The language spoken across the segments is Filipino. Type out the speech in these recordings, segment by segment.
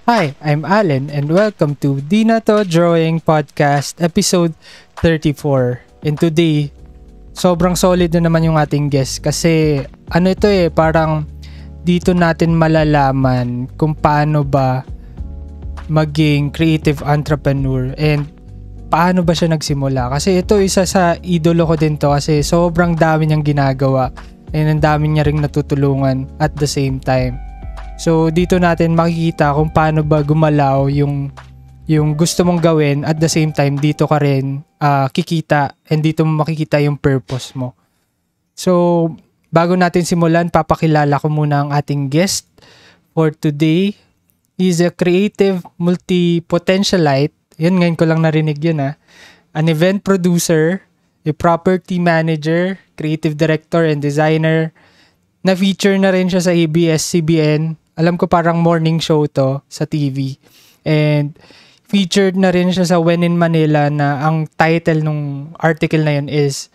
Hi, I'm Allen and welcome to Dinato Drawing Podcast episode 34. And today, sobrang solid na naman yung ating guest kasi parang dito natin malalaman kung paano ba maging creative entrepreneur and paano ba siya nagsimula. Kasi ito isa sa idolo ko din to kasi sobrang dami niyang ginagawa and ang dami niya ring natutulungan at the same time. So dito natin makikita kung paano ba gumalaw yung gusto mong gawin at the same time dito ka rin kikita and dito mo makikita yung purpose mo. So bago natin simulan, papakilala ko muna ang ating guest for today. He's a creative multi-potentialite. Yan, ngayon ko lang narinig yun . An event producer, a property manager, creative director and designer. Na-feature na rin siya sa ABS-CBN. Alam ko parang morning show to sa TV. And featured na rin siya sa When in Manila na ang title nung article na yun is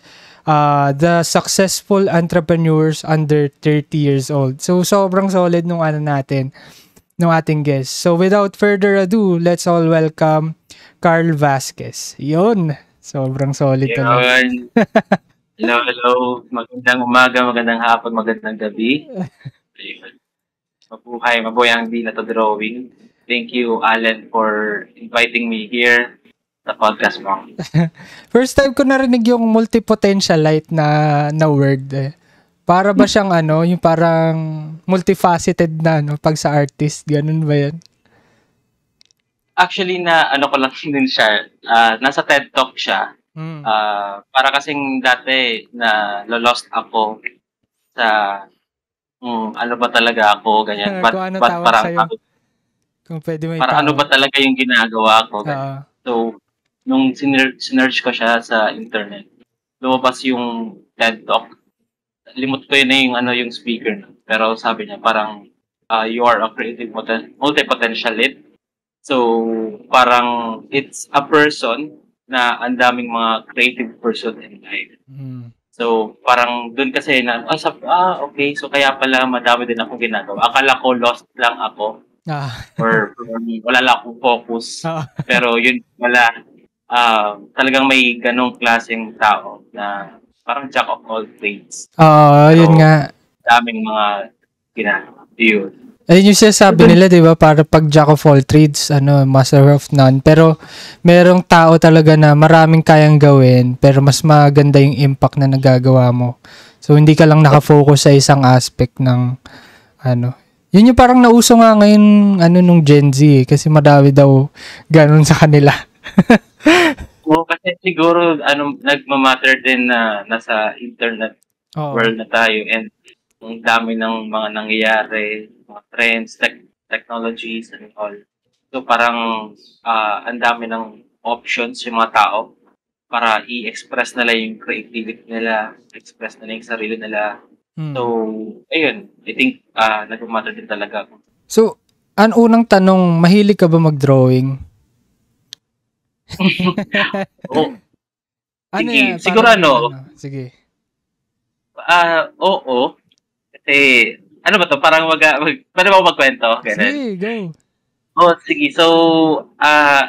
The Successful Entrepreneurs Under 30 Years Old. So sobrang solid nung nung ating guest. So without further ado, let's all welcome Carl Vasquez. Yun. Sobrang solid talaga. Hello. Magandang umaga, magandang hapon, magandang gabi. Mabuhay ang Dinato Drawing. Thank you, Allen, for inviting me here sa podcast mo. First time ko narinig yung multi-potentialite na word . Para ba siyang yung parang multifaceted na pag sa artist, ganun ba yan? Actually, ko lang din siya. Nasa TED Talk siya. Para kasing dati na lost ako sa ano ba talaga ako, ganyan. Kung ano tawag sa'yo. Kung pwede may para ano ba talaga yung ginagawa ko, ganyan. So, nung sinerch ko siya sa internet, lumabas yung TED Talk. Limot ko yun na yung speaker. Pero sabi niya, parang you are a creative multi-potentialite. So, parang it's a person na ang daming mga creative person in life. So, parang dun kasi okay. So, kaya pala madami din akong ginagawa. Akala ko lost lang ako. Or wala lang akong focus. Pero yun wala. Talagang may ganong klaseng tao na parang jack of all trades. Yun nga. Daming mga ginagawa. Yun. Ayun yung sinasabi nila, di ba? Para pag jack of all trades, master of none. Pero merong tao talaga na maraming kayang gawin, pero mas maganda yung impact na nagagawa mo. So, hindi ka lang nakafocus sa isang aspect ng, Yun yung parang nauso nga ngayon, nung Gen Z, kasi madami daw ganun sa kanila. Kasi siguro, nagmamatter din na nasa internet world na tayo and ang dami ng mga nangyayari, mga trends, technologies, and all. So, parang ang dami ng options yung mga tao para i-express nila yung creativity nila, express nila yung sarili nila. So, ayun. I think nagmamatter din talaga. So, ang unang tanong, mahilig ka ba mag-drawing? Sige, siguro Sige. Oo. Kasi, ano ba to? Parang pwede ba ako magkwento? Sige, go. Sige. So,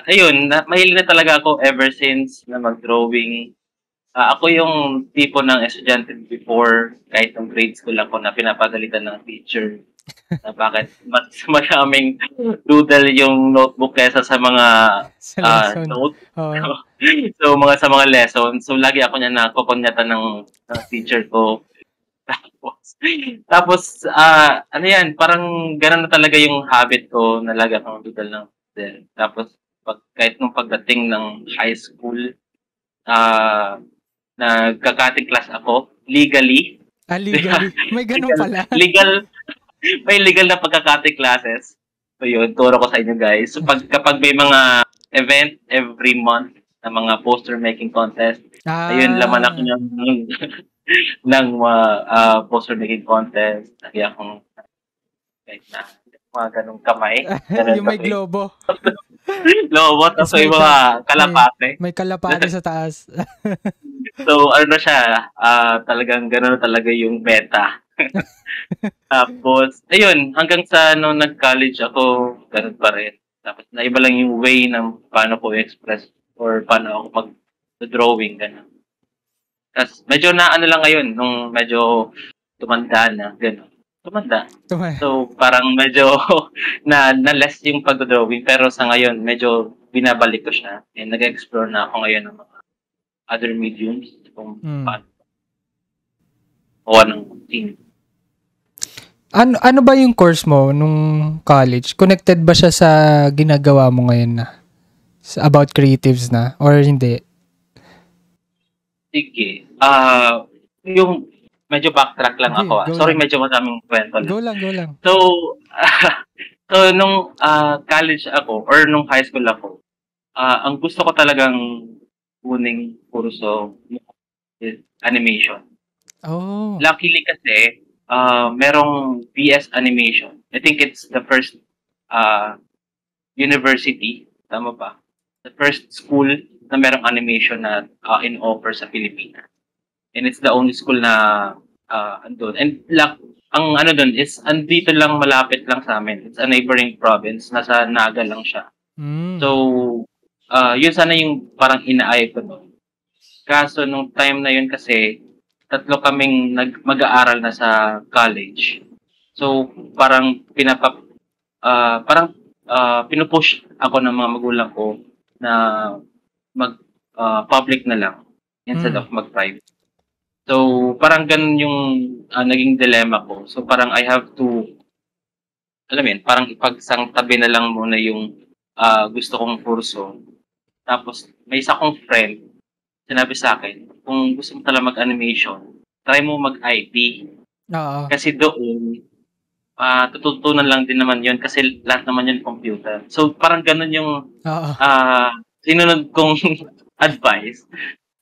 ayun, mahilig na talaga ako ever since na mag-drawing. Ako yung tipo ng estudyante before, kahit ng grade school ako na pinapagalitan ng teacher. Na bakit mas maraming doodle yung notebook kaysa sa mga note. So, sa mga lessons. So, lagi ako niya nakukunyatan ng teacher ko. Tapos, parang gano'n na talaga yung habit ko na lagi akong doodle ng doodle. Tapos, kahit nung pagdating ng high school, nagka-cutting class ako, legally. Legally? May ganun pala? May legal na pagka-cutting classes. So, yun, turo ko sa inyo guys. So, kapag may mga event every month na mga poster making contest, ayun, laman ako ng poster making contest. Lagi akong kahit na mga ganong kamay. Yung may globo. Lobo, tapos may mga kalapate. May kalapate sa taas. So, talagang gano'n talaga yung meta Tapos, ayun, hanggang sa nung nag-college ako, ganun pa rin. Tapos, naiba lang yung way ng paano ko express or paano ako mag-drawing, ganun. Tapos, medyo na ano lang ngayon, nung medyo tumanda na, ganun. Tumanda. So, parang medyo na-less yung pag-drawing. Pero sa ngayon, medyo binabalik ko siya. And nag-explore na ako ngayon ng mga other mediums. Kung paano. O ng team. Ano ba yung course mo nung college? Connected ba siya sa ginagawa mo ngayon na? About creatives na? Or hindi? Sige. Yung medyo backtrack lang ako. Sorry, medyo madaming kwento lang. Go lang. So nung college ako or nung high school ako, ang gusto ko talagang kuning kurso is animation. Oh. Luckily kasi, merong BS Animation. I think it's the first university, tama ba? The first school na merong animation na in-offer sa Pilipinas. And it's the only school na andun. And ang ano dun is, andito lang, malapit lang sa amin. It's a neighboring province. Nasa Naga lang siya. So, yun sana yung parang inaayag ko nun. Kaso nung time na yun kasi, tatlo kaming mag-aaral na sa college. So, parang pinupush ako ng mga magulang ko na mag-public na lang instead of mag-private. So, parang ganun yung naging dilemma ko. So, parang I have to, parang ipagsangtabi na lang muna yung gusto kong kurso. Tapos, may isa kong friend, sinabi sa akin, kung gusto mo talaga mag-animation, try mo mag-IT. Kasi doon, tututunan lang din naman yun kasi lahat naman yun computer. So, parang ganun yung sinunod kong advice.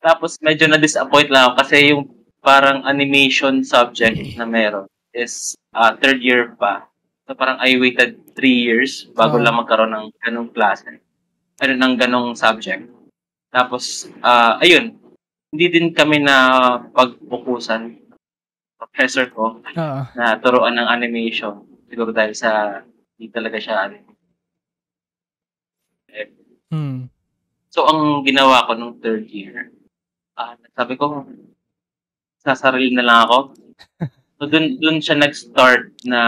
Tapos, medyo na-disappoint lang ako kasi yung parang animation subject na meron is third year pa. So, parang I waited 3 years bago lang magkaroon ng ganong klase. Ng ganong subject. Tapos, ayun, hindi din kami na pagbukusan professor ko na turuan ng animation. Siguro dahil sa hindi talaga siya So, ang ginawa ko nung third year, sabi ko, sasarili na lang ako. So, dun siya nag-start na,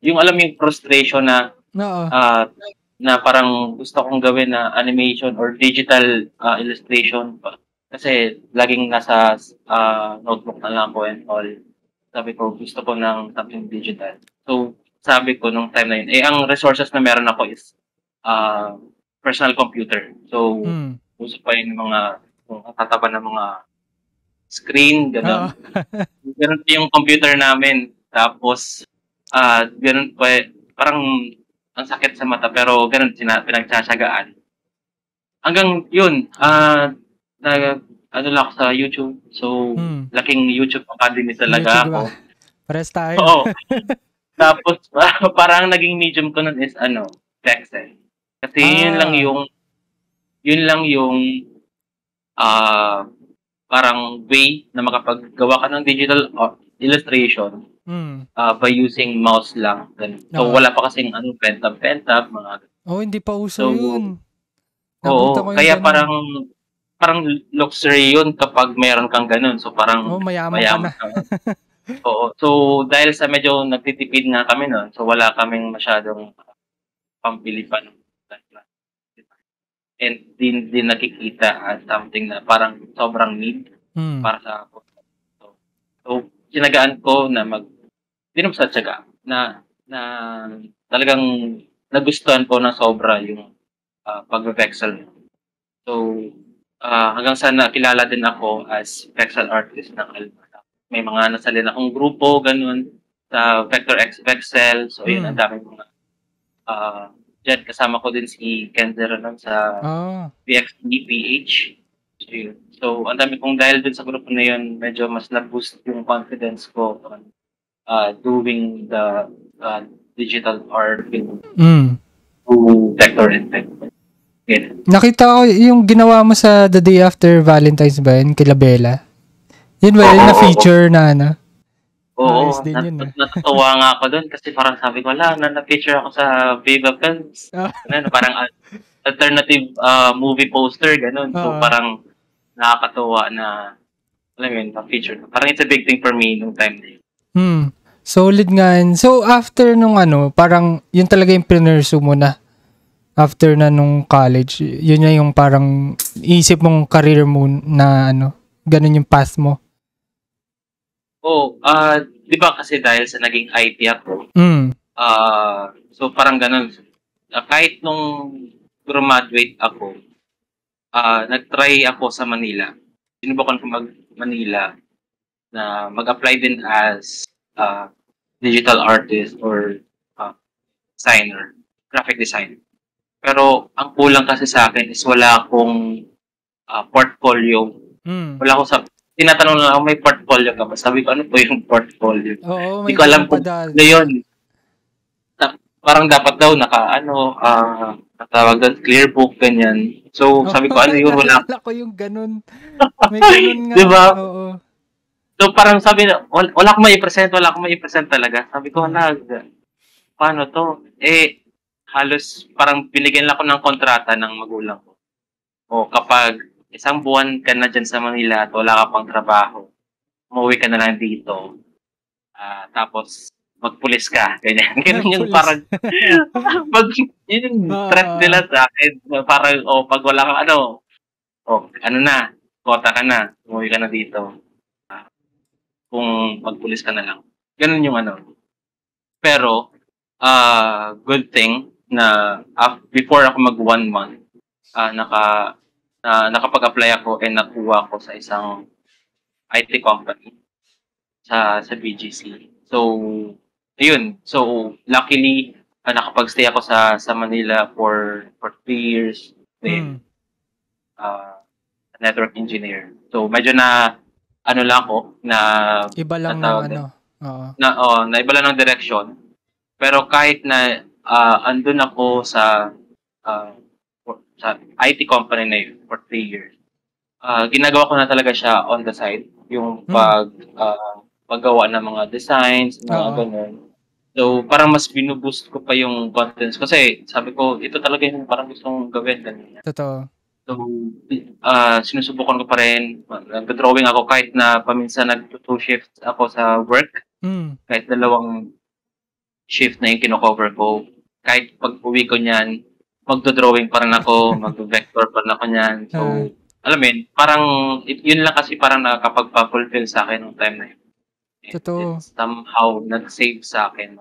yung alam yung frustration na na parang gusto kong gawin na animation or digital illustration pa. Kasi laging nasa notebook na lang ko and all. Sabi ko, gusto ko ng something digital. So, sabi ko nung time na yun, ang resources na meron ako is personal computer. So, uso pa yun mga tataba ng mga screen, gano'n. Ganun pa yung computer namin. Tapos, ganun pa, parang ang sakit sa mata, pero ganun pinagtsatsagaan. Hanggang yun, ano lang ako sa YouTube. So, laking YouTube Academy talaga YouTube, ako. Pares tayo. Oo. Tapos, parang naging medium ko nun is, Pexel. Kasi yun lang yung parang way na makapaggawa ka ng digital illustration by using mouse lang. So, wala pa kasing pentab, mga... hindi pa uso yun. Oo, kaya ganun. parang luxury yun kapag mayroon kang ganun. So, parang mayaman ka na. Oo. So, dahil sa medyo nagtitipid nga kami nun, so wala kaming masyadong pampili pa. And din nakikita as something na parang sobrang need para sa ako. So, sinagaan ko na hindi naman sa tiyaga, na talagang nagustuhan ko na sobra yung pag-pexel. So, hanggang sa nakilala din ako as pexel artist ng Almada. May mga nasalin akong grupo, ganun, sa Vector X Pexel. So, yun, ang dami mga dyan, kasama ko din si Kenzer sa PXDPH. So, ang dami kong dahil dun sa grupo na yun, medyo mas na-boost yung confidence ko on doing the digital art to Vector and Pexel. Yeah. Nakita ko yung ginawa mo sa The Day After Valentine's ba yun, kila Bella? Yun ba yun na feature na Oo, din yun natutuwa nga ako doon kasi parang sabi ko, na-feature ako sa Viva Films. Parang alternative movie poster, ganun. So, parang nakakatuwa na, alam mo yun, na-feature. Parang it's a big thing for me nung time na yun. Solid nga yun. So, after nung parang yun talaga yung pinursu mo na. After na nung college, yun na yung parang isip mong career mo na ganun yung path mo. Di ba kasi dahil sa naging IT ako, so parang ganun. Kahit nung graduate ako, nag-try ako sa Manila. Sinubukan ko mag-Manila na mag-apply din as digital artist or designer, graphic designer. Pero ang kulang kasi sa akin is wala akong portfolio. Wala akong tinatanong na ako, may portfolio ka ba? Sabi ko, ano po yung portfolio? Oo, hindi ko alam kung ano yun. Parang dapat daw natawag doon, clear book, ganyan. So, sabi ko, ano yun? Wala ko yung ganun. May ganun nga. Diba? Oo. So, parang sabi na, wala akong mai-present talaga. Sabi ko, paano to? Halos parang binigyan lang ako ng kontrata ng magulang ko. Kapag isang buwan ka na dyan sa Manila at wala ka pang trabaho, umuwi ka na lang dito. Tapos, magpulis ka. Ganyan. Ganyan yung parang, yun yung threat nila sa akin. Parang, pag wala ka, kota ka na, umuwi ka na dito. Kung magpulis ka na lang. Ganun yung Pero, good thing na before ako mag 1 month, nakapag-apply ako and nakuha ako sa isang IT company sa BGC. So, ayun. So, luckily, nakapag-stay ako sa Manila for 3 years with network engineer. So, medyo na lang ako na iba lang ng na iba lang ng direction. Pero kahit na andun ako sa IT company na yun for 3 years, ginagawa ko na talaga siya on the side. Yung paggawa ng mga designs, mga ganun. So, parang mas binuboost ko pa yung confidence. Kasi sabi ko, ito talaga yung parang gusto kong gawin. Ganun. Totoo. So, sinusubukan ko pa rin. Nag-drawing ako kahit na paminsan nag-2 shifts ako sa work. Kahit 2 shift na yung kino-cover ko. Kahit pag uwi ko niyan, magdo-drawing pa rin ako, mag-vector pa rin ako niyan. So, alam mo yun, parang, yun lang kasi parang nakakapagpa-fulfill sa akin nung time na yun. Totoo. Somehow, nag-save sa akin,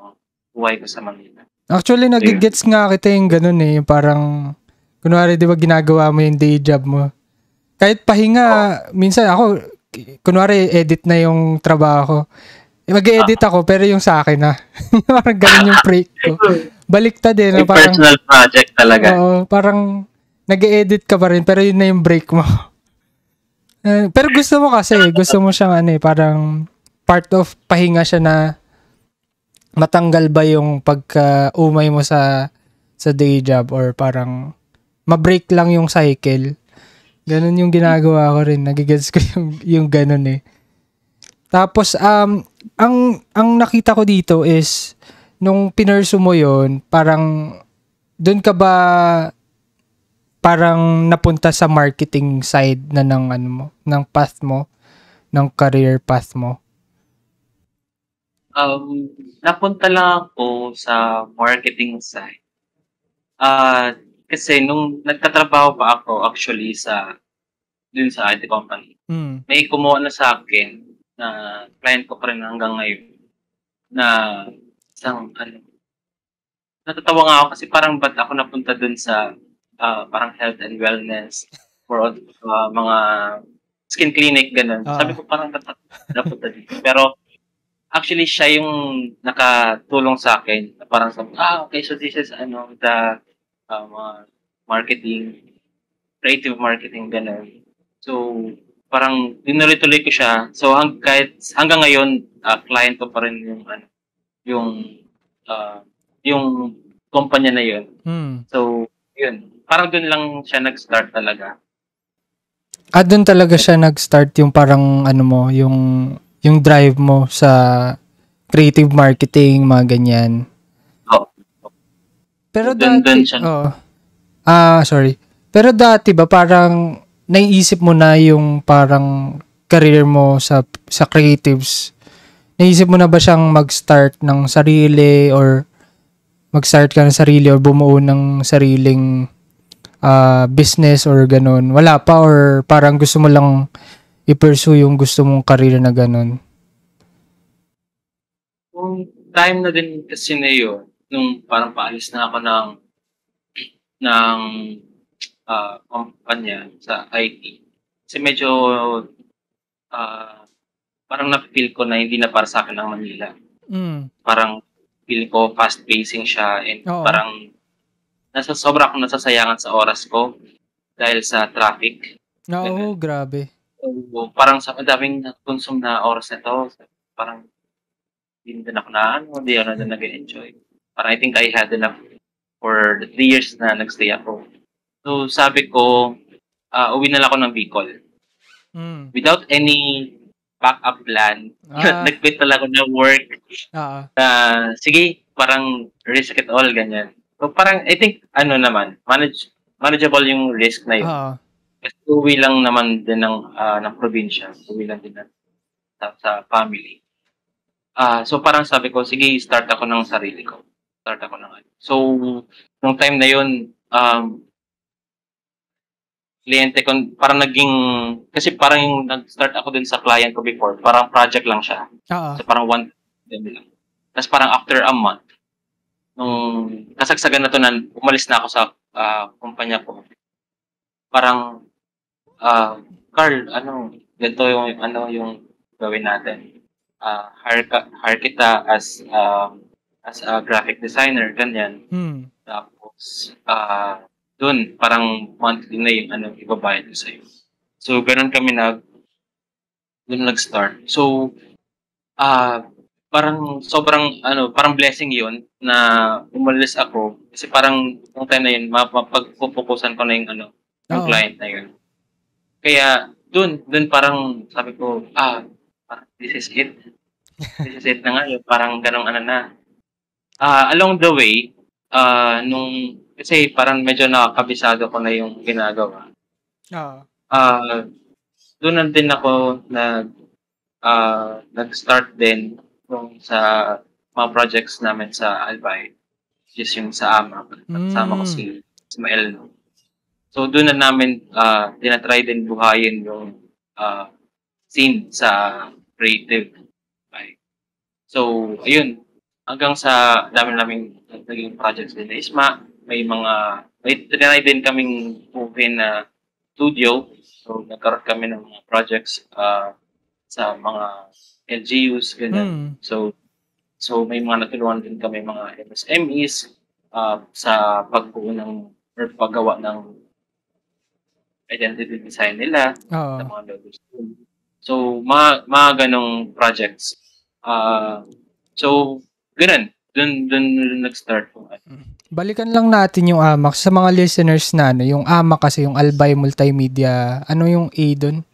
buhay ko sa Manila. Actually, nag-gets nga kita yung ganun parang, kunwari, di ba ginagawa mo yung day job mo? Kahit pahinga, minsan ako, kunwari, edit na yung trabaho ko. Mag-edit ako, pero yung sa akin na. Parang ganun yung break ko. Baliktad na parang personal project talaga. Oo, parang nag-edit ka pa rin, pero yun na yung break mo. Pero gusto mo siyang parang part of pahinga siya na matanggal ba yung pagka-umay mo sa day job or parang ma-break lang yung cycle. Ganun yung ginagawa ko rin. Nagigets ko yung ganun Tapos, ang nakita ko dito is, nung pinursu mo yun, parang, doon ka ba, parang napunta sa marketing side na ng path mo, ng career path mo? Napunta lang ako sa marketing side. Kasi nung nagtatrabaho pa ako actually dun sa IT company, may kumuha na sa akin na client ko pa rin hanggang ngayon na isang natatawa nga ako kasi parang ba't ako napunta dun sa parang health and wellness for mga skin clinic, ganun. Sabi ko parang ba't napunta dito. Pero actually siya yung nakatulong sa akin. Parang sabi, okay, so this is the mga marketing, creative marketing, ganun. So, parang tinuloy-tuloy ko siya. So, kahit hanggang ngayon, client ko pa rin yung kumpanya na yun. So, yun. Parang dun lang siya nag-start talaga. Doon talaga siya nag-start yung parang yung drive mo sa creative marketing, mga ganyan. Oo. Pero Dun dati, siya. sorry. Pero dati ba parang naiisip mo na yung parang career mo sa creatives? Naisip mo na ba siyang mag-start ng sarili or mag-start ka ng sarili or bumuo ng sariling business or ganun? Wala pa or parang gusto mo lang i-pursue yung gusto mong career na ganun? Kung time na din kasi na yun, nung parang paalis na ako ng kumpanya sa IT. Kasi medyo parang na-feel ko na hindi na para sa akin ang Manila. Parang feel ko fast-pacing siya and parang sobra akong nasasayangan sa oras ko dahil sa traffic. Oo, grabe. So, parang sa daming na-consume na oras na to, parang hindi na ako hindi ako na nag-enjoy. Parang I think I had enough for the 3 years na nagstay ako. So, sabi ko, uwi na lang ako ng Bicol. Without any backup plan, nag-quit talaga ako ng work. Sige, parang risk it all, ganyan. So, parang, I think, manageable yung risk na yun. Kasi uwi lang naman din ng probinsya. Uwi lang din sa family. So, parang sabi ko, sige, start ako ng sarili ko. So, nung time na yun, kliyente ko, parang kasi parang yung nag-start ako din sa client ko before, parang project lang siya. So parang one time lang. Tapos parang after a month, nung kasagsagan na to na umalis na ako sa kumpanya ko, parang, Carl, ganito yung gawin natin. Hire kita as a graphic designer, ganyan. Tapos, doon, parang monthly na yung ibabayad ko sa'yo. So, ganun kami doon nag-start. So, parang sobrang, parang blessing yun na umalis ako. Kasi parang, yung time na yun, mapagpupukusan ko na yung client na yun. Kaya, doon parang sabi ko, parang this is it. This is it na nga, parang ganong na. Along the way, kasi parang medyo nakakabisado ko na yung ginagawa. Doon na din ako nag-start din sa mga projects namin sa Albay. Just yung sa AMAC. Kasama ko si Ismael. So doon na namin tinatry din buhayin yung scene sa creative. So, ayun. Hanggang sa dami naming naging projects din na ISMA. May tinry din kaming movie na studio. So, nagkaroon kami ng mga projects sa mga LGUs, ganyan. So, may mga natulungan din kami mga MSMEs sa paggawa ng identity design nila sa mga logos. So, mga ganong projects. So, ganun. Doon nag-start po. Balikan lang natin yung AMAC. Sa mga listeners na yung AMAC kasi yung Albay Multimedia, ano yung A doon?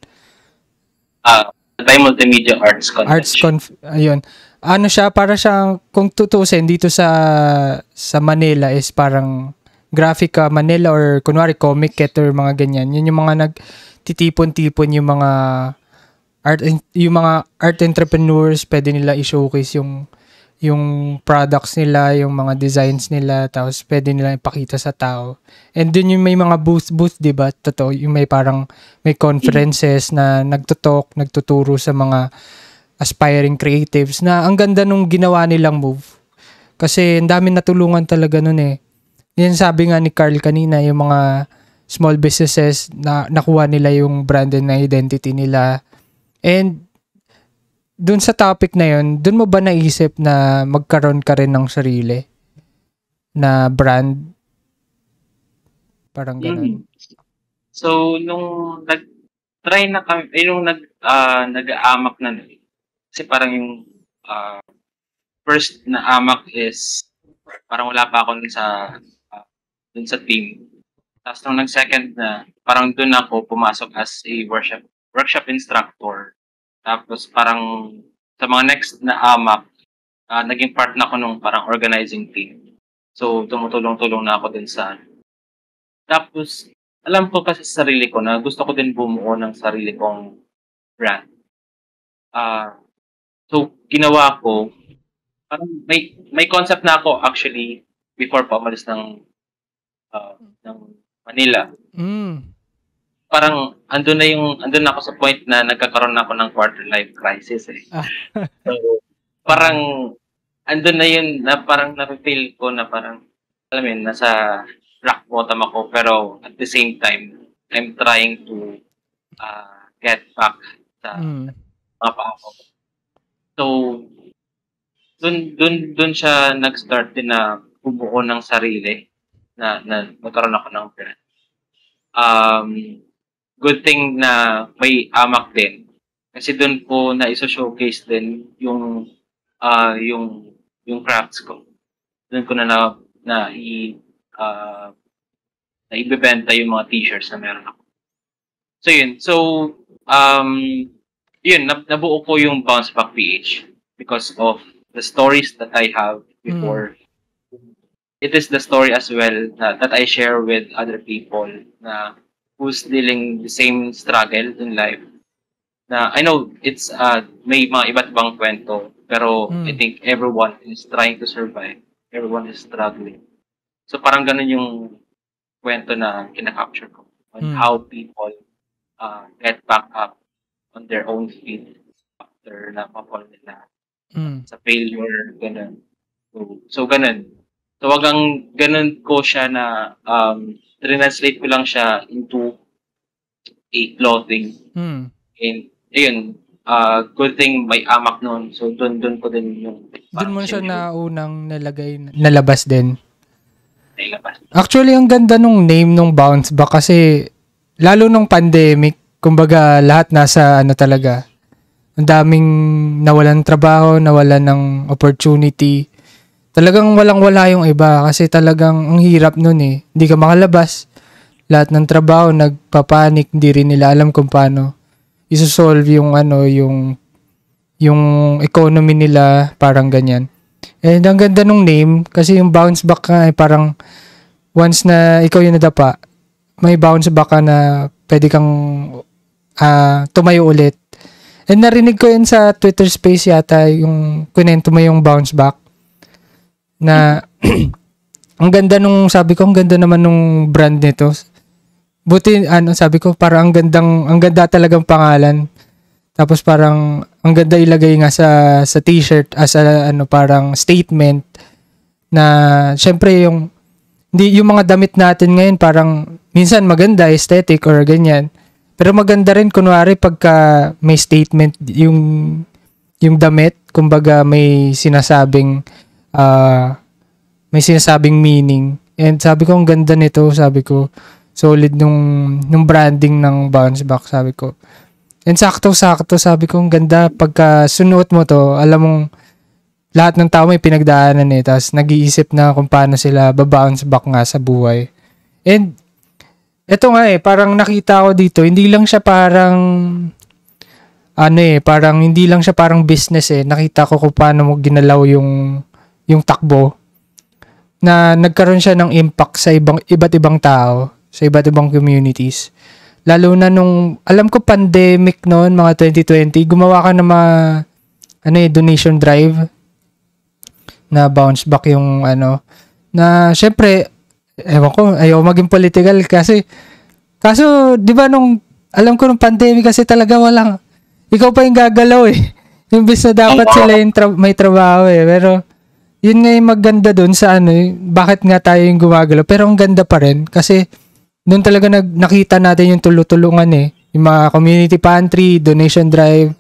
Albay Multimedia Arts Convention. Ayun. Ano siya, para siyang, kung tutusin dito sa Manila is parang Graphica Manila or kunwari Comic Cat or mga ganyan. Yun yung mga nagtitipon-tipon yung mga art entrepreneurs, pwede nila i-showcase yung products nila, yung mga designs nila, tapos pwede nila ipakita sa tao. And dun yung may mga booth, diba? Totoo, yung may conferences na nagtuturo sa mga aspiring creatives na ang ganda nung ginawa nilang move. Kasi ang dami natulungan talaga nun eh. Yan sabi nga ni Carl kanina, yung mga small businesses na nakuha nila yung branded na identity nila. And dun sa topic na yun, dun mo ba naisip na magkaroon ka rin ng sarili na brand? Parang ganun. So, nung nag-try na kami, yung nag-AMAC na nun, kasi parang yung first na AMAC is parang wala pa ako dun sa team. Tapos nung nag-second na, parang dun ako pumasok as a workshop instructor. Tapos parang sa mga next na AMAC, naging part na ako nung parang organizing team. So, tumutulong-tulong na ako din sa Tapos, alam ko kasi sa sarili ko na gusto ko din bumuo ng sarili kong brand. So, ginawa ko, parang may concept na ako actually before pa umalis ng Manila. Parang andun na ako sa point na nagkakaroon na ako ng quarter life crisis eh. So, parang andun na yun na parang na-feel ko na parang, alam mo yun, nasa rock bottom ako, pero at the same time, I'm trying to get back sa mga paa ko. So, dun siya nag-start din na bumuo ng sarili na magkaroon ako ng brand. Good thing na may AMAC din. Kasi dun ko na iso-showcase din yung crafts ko. Dun ko na ibebenta yung mga t-shirts na meron ako. So yun. So, yun, nabuo ko yung Bounce Back PH because of the stories that I have before. It is the story as well that I share with other people na who's dealing the same struggle in life. Na I know it's may mga iba't ibang kwento, pero I think everyone is trying to survive. Everyone is struggling. So parang ganun yung kwento na kina-capture ko on how people get back up on their own feet after napapol nila sa failure, ganun. So ganun. So wagang ganun ko siya na translate ko lang siya into a clothing. And ayun, good thing may AMAC noon. So doon ko din yung doon mo siya na unang nalabas din. Nailabas. Actually, ang ganda nung name nung Bounce Back kasi lalo nung pandemic, kumbaga lahat nasa talaga. Ang daming nawalan trabaho, nawalan ng opportunity. Talagang walang-wala yung iba kasi talagang ang hirap nun eh. Hindi ka makalabas. Lahat ng trabaho nagpapanik, hindi rin nila alam kung paano isosolve yung yung economy nila, parang ganyan. And ang ganda nung name kasi yung Bounce Back ka ay parang once na ikaw yung nadapa, may bounce back ka na pwede kang tumayo ulit. And narinig ko yun sa Twitter space yata yung kunento mo yung Bounce Back na ang ganda nung sabi ko, ang ganda naman nung brand nito. Buti sabi ko parang ang ganda talagang pangalan. Tapos parang ang ganda ilagay nga sa t-shirt as parang statement na syempre yung mga damit natin ngayon parang minsan maganda, aesthetic or ganyan. Pero maganda rin kunwari pagka may statement yung damit, kumbaga may sinasabing meaning. And sabi ko, ang ganda nito, sabi ko, solid nung branding ng Bounce Back, sabi ko. And sakto-sakto, sabi ko, ang ganda, pagka sunuot mo to, alam mong lahat ng tao may pinagdaanan eh, tapos nag-iisip na kung paano sila babounce back nga sa buhay. And eto nga parang nakita ko dito, hindi lang siya parang parang hindi lang siya parang business eh. Nakita ko kung paano mo ginalaw yung takbo na nagkaroon siya ng impact sa iba't ibang tao, sa iba't ibang communities. Lalo na nung, alam ko pandemic noon, mga 2020, gumawa ka ng mga donation drive na Bounce Back yung na syempre, ewan ko, ayaw maging political kaso, di ba alam ko nung pandemic kasi talaga ikaw pa yung gagalaw eh. Imbis na dapat sila yung may trabaho eh. Pero, yun nga yung maganda dun sa bakit nga tayo yung gumagalaw. Pero ang ganda pa rin kasi doon talaga nakita natin yung tulutulungan eh. Yung mga community pantry, donation drive,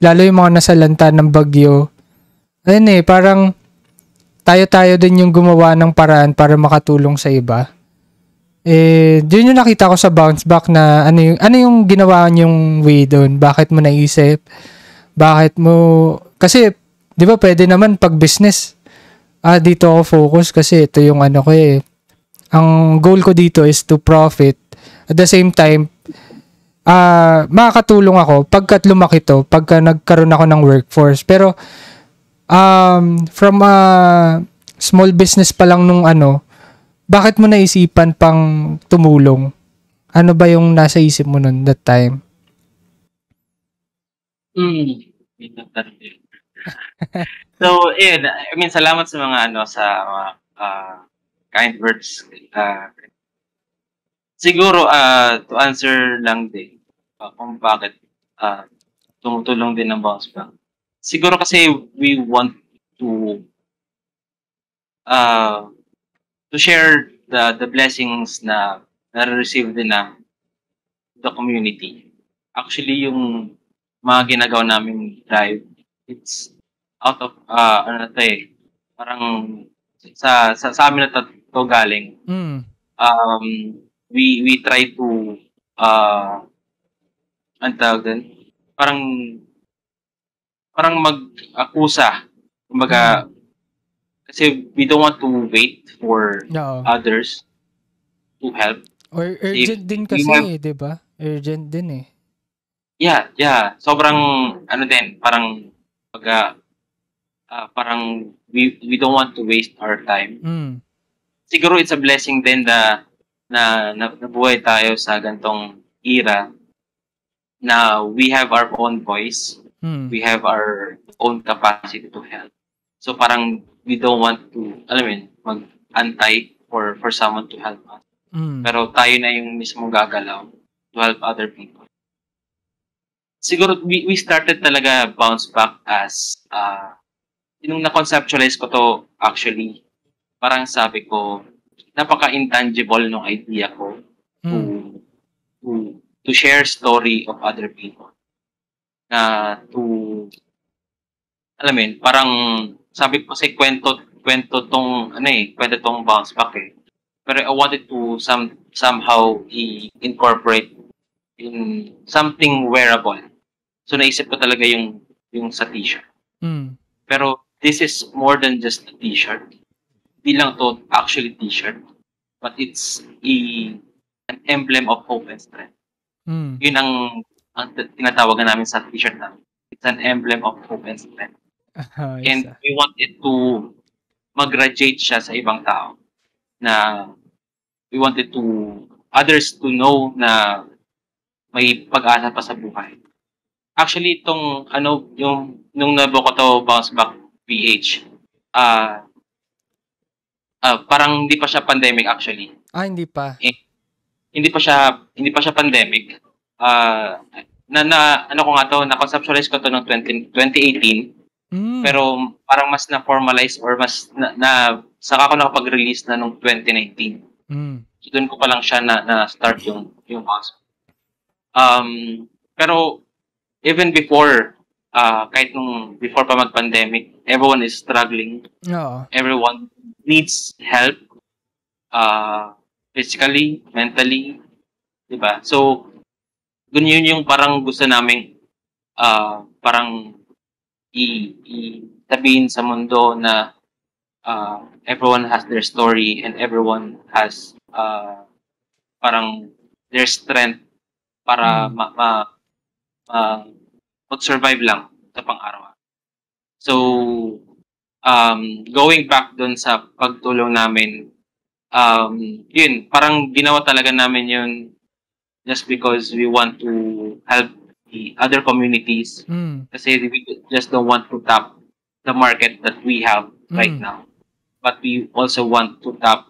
lalo yung mga nasalanta ng bagyo. Ayun parang tayo din yung gumawa ng paraan para makatulong sa iba. Yun yung nakita ko sa Bounce Back na ano yung ginawa niyong way doon? Bakit mo naisip? Kasi, di ba pwede naman pag business, dito ako focus kasi ito yung ko eh. Ang goal ko dito is to profit. At the same time, makakatulong ako pagka lumaki to, pagka nagkaroon ako ng workforce. Pero, From a small business pa lang nung bakit mo naisipan pang tumulong? Ano ba yung nasa isip mo nun that time? So, I mean, salamat sa mga sa mga kind words. Siguro, to answer lang din kung bakit tumutulong din ng bounce back. Siguro kasi we want to share the blessings na na-receive din ng the community. Actually, yung mga ginagawa namin drive, it's out of parang sa amin na to galing. We try to ang tawag din, parang mag-akusa, kumbaga, kasi we don't want to wait for others to help. Or urgent din kasi, di ba? Urgent din eh. Yeah. Sobrang, din, parang, parang we don't want to waste our time. Siguro it's a blessing din na nabuhay tayo sa gantong era na we have our own voice. We have our own capacity to help. So parang we don't want to, mag-antay for someone to help us. Pero tayo na yung mismo gagalaw to help other people. Siguro we started talaga bounce back as yung na-conceptualize ko to actually, parang sabi ko, napaka-intangible ng idea ko to share story of other people. Na parang sabi ko kasi kwento tong bounce back eh. Pero I wanted to somehow incorporate in something wearable. So naisip ko talaga yung sa t-shirt. Pero this is more than just a t-shirt. Hindi lang to actually t-shirt, but it's an emblem of hope and strength. Yun ang tinatawagan namin sa t-shirt namin. It's an emblem of hope and strength. And we want it to mag-radiate siya sa ibang tao. Na we wanted to others to know na may pag-asa pa sa buhay. Actually, itong nung nabuo ko to Bounce Back PH, parang hindi pa siya pandemic actually. Hindi pa. Hindi pa siya pandemic. Na-conceptualize ko to noong 2018. Pero parang mas na-formalize or mas saka ko nakapag-release na noong 2019. So doon ko pa lang siya na-start yung bounce. Pero even before, kahit nung before pa mag-pandemic, everyone is struggling. Everyone needs help, physically, mentally, diba? So, yun yung parang gusto namin, parang sabihin sa mundo na everyone has their story and everyone has parang their strength para mag-survive lang sa pang-araw. So, going back dun sa pagtulong namin, yun, parang ginawa talaga namin yun just because we want to help the other communities. Kasi we just don't want to tap the market that we have right now. But we also want to tap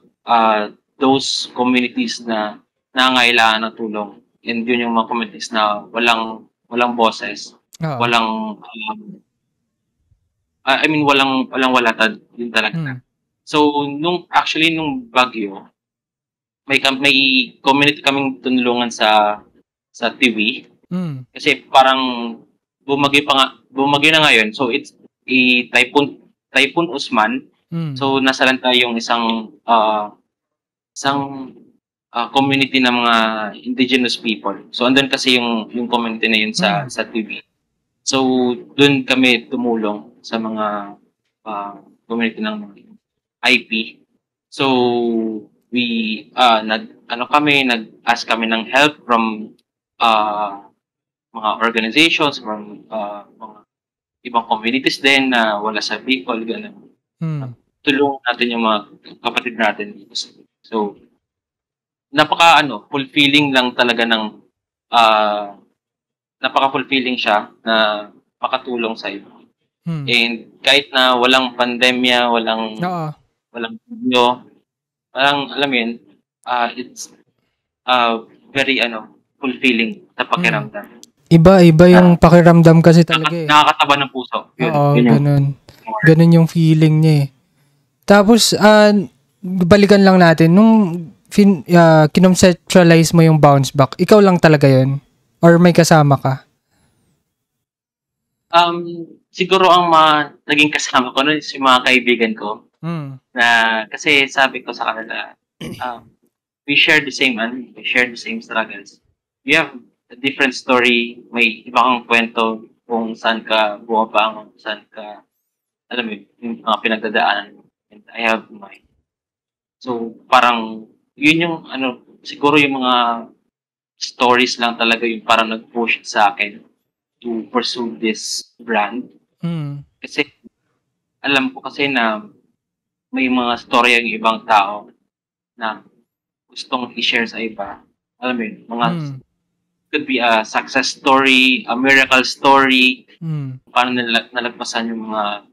those communities na nangangailangan ng tulong. And yun yung mga communities na walang boses, walang walang walatad, yun talaga. So nung bagyo, may community kaming tunulungan sa TV. Kasi parang bumagyo na ngayon. So it's a Typhoon Usman. So nasalanta yung isang community ng mga indigenous people. So andun kasi yung community na yun sa TV. So doon kami tumulong sa mga community ng IP. So we nag-ask kami ng help from mga organizations, from mga ibang communities din na wala sa Bicol, gano'n. Tulungan natin yung mga kapatid natin. So, fulfilling lang talaga ng napaka-fulfilling siya na makatulong sa iba. And kahit na walang pandemya, walang video, parang alam mo yun, it's very fulfilling sa pakiramdam. Iba yung pakiramdam kasi talaga eh. Nakakataba ng puso. Oo, ganun. Ganun yung feeling niya eh. Tapos, balikan lang natin, nung kinonceptualize mo yung bounce back, ikaw lang talaga yun? Or may kasama ka? Siguro ang naging kasama ko nun is yung mga kaibigan ko. Na, kasi sabi ko sa kanila, we share the same struggles. We have a different story, may iba kang kwento kung saan ka bumabangon, saan ka, alam mo, yung mga pinagdadaanan. And I have mine. So, parang, yun yung, siguro yung mga stories lang talaga yung parang nag-push sa akin to pursue this brand. Kasi, alam ko kasi na may mga story yung ibang tao na gustong i-share sa iba. Alam mo yun, mga could be a success story, a miracle story, paano nalagpasan yung mga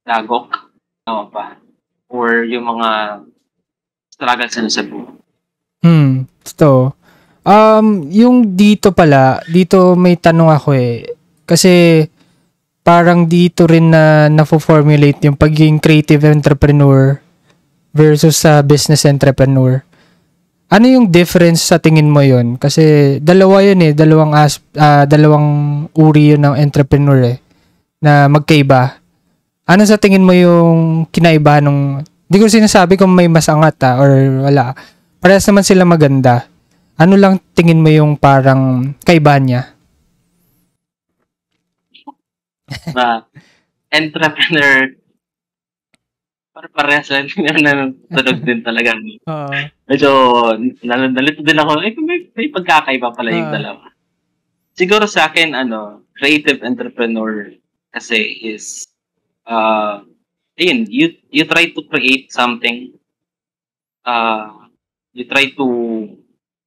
dagok, tama ba? Or yung mga struggles na sa buhay. Ito. Yung dito may tanong ako eh. Kasi parang dito rin na na-formulate yung pagiging creative entrepreneur versus sa business entrepreneur. Ano yung difference sa tingin mo yun? Kasi dalawa yun eh. Dalawang uri yun ng entrepreneur eh. Na magkaiba. Ano sa tingin mo yung kinaibahan ng... Hindi ko sinasabi kung may mas angat or wala. Parehas naman sila maganda. Ano lang tingin mo yung parang kaibahan niya? Entrepreneur, parehas lang na tunog din talaga. Medyo nalito din ako. May pagkakaiba pala yung dalawa. Siguro sa akin, creative entrepreneur kasi is you try to create something. You try to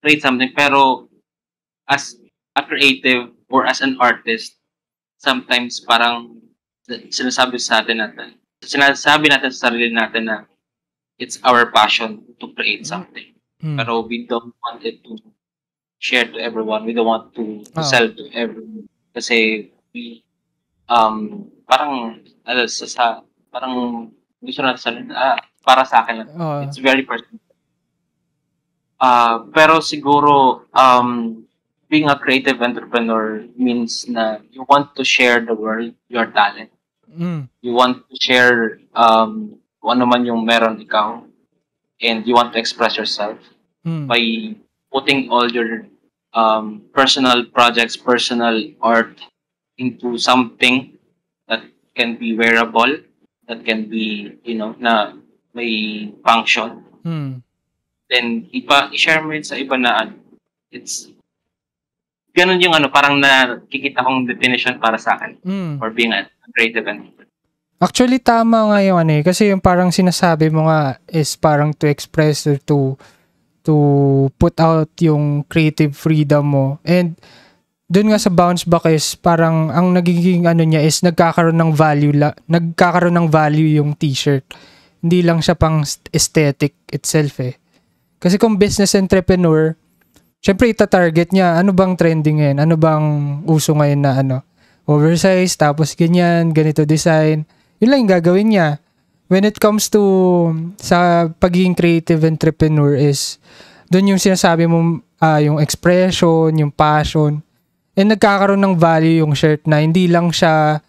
create something, pero as a creative or as an artist, sometimes parang sinasabi natin sa sarili natin na it's our passion to create something. Pero we don't want it to share to everyone. We don't want to sell to everyone. Kasi we parang gusto natin para sa akin lang. It's very personal. Pero siguro being a creative entrepreneur means na you want to share the world your talent. You want to share kung ano man yung meron ikaw, and you want to express yourself by putting all your personal projects, personal art into something that can be wearable, that can be, na may function. Then, i-share mo yun sa iba na it's ganun yung parang nakikita kong definition para sa akin for being a creative entrepreneur. Actually, tama nga yung kasi yung parang sinasabi mo nga is parang to express or to put out yung creative freedom mo. And dun nga sa bounce back is parang ang nagiging niya is nagkakaroon ng value yung t-shirt. Hindi lang siya pang aesthetic itself eh. Kasi kung business entrepreneur, syempre ita-target niya, ano bang trending ngayon? Ano bang uso ngayon na oversize, tapos ganito design. Yun lang yung gagawin niya. When it comes to sa pagiging creative entrepreneur is, doon yung sinasabi mo, yung expression, yung passion, and nagkakaroon ng value yung shirt na hindi lang siya,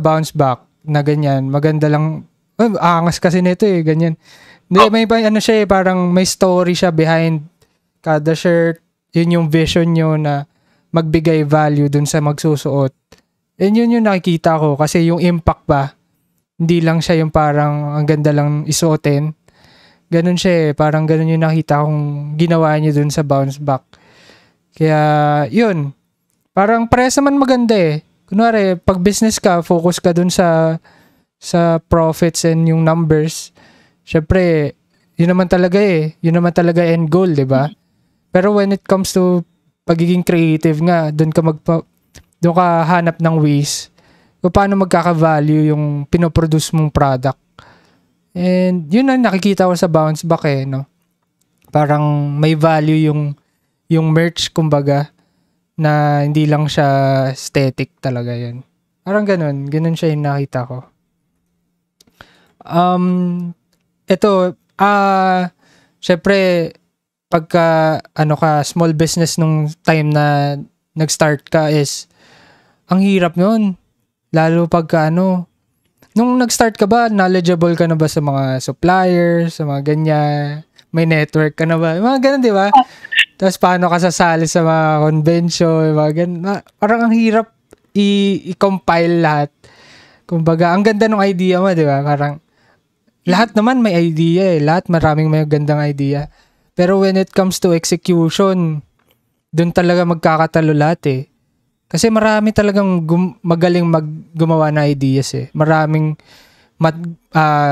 bounce back, na ganyan. Maganda lang, angas kasi nito eh, ganyan. May siya eh, parang may story siya behind kada shirt. Yun yung vision nyo na magbigay value dun sa magsusuot. And yun yung nakikita ko kasi yung impact ba, hindi lang siya yung parang ang ganda lang isuotin. Ganun siya eh, parang ganun yung nakita kong ginawa niyo dun sa bounce back. Kaya yun, parang parehas naman maganda eh. kunwari, pag business ka, focus ka dun sa profits and yung numbers. Syempre, yun naman talaga Yun naman talaga end goal, di ba? Pero when it comes to pagiging creative nga, doon ka hanap ng ways kung paano magkaka-value yung pinoproduce mong product. And yun ang nakikita ko sa Bounce Back no? Parang may value yung merch, kumbaga, na hindi lang siya aesthetic talaga yun. Parang ganun siya yung nakita ko. Ito, syempre, pagka, small business nung time na nag-start ka is, ang hirap nun. Lalo pagka, nung nag-start ka ba, knowledgeable ka na ba sa mga suppliers, sa mga ganyan? May network ka na ba? Mga ganun, di ba? Tapos, paano ka sasali sa mga convention, mga ganun. Parang ang hirap i-compile lahat. Kumbaga, ang ganda ng idea mo, di ba? Parang, lahat naman may idea Lahat maraming may gandang idea. Pero when it comes to execution, dun talaga magkakatalo lahat Kasi marami talagang magaling gumawa na ideas Maraming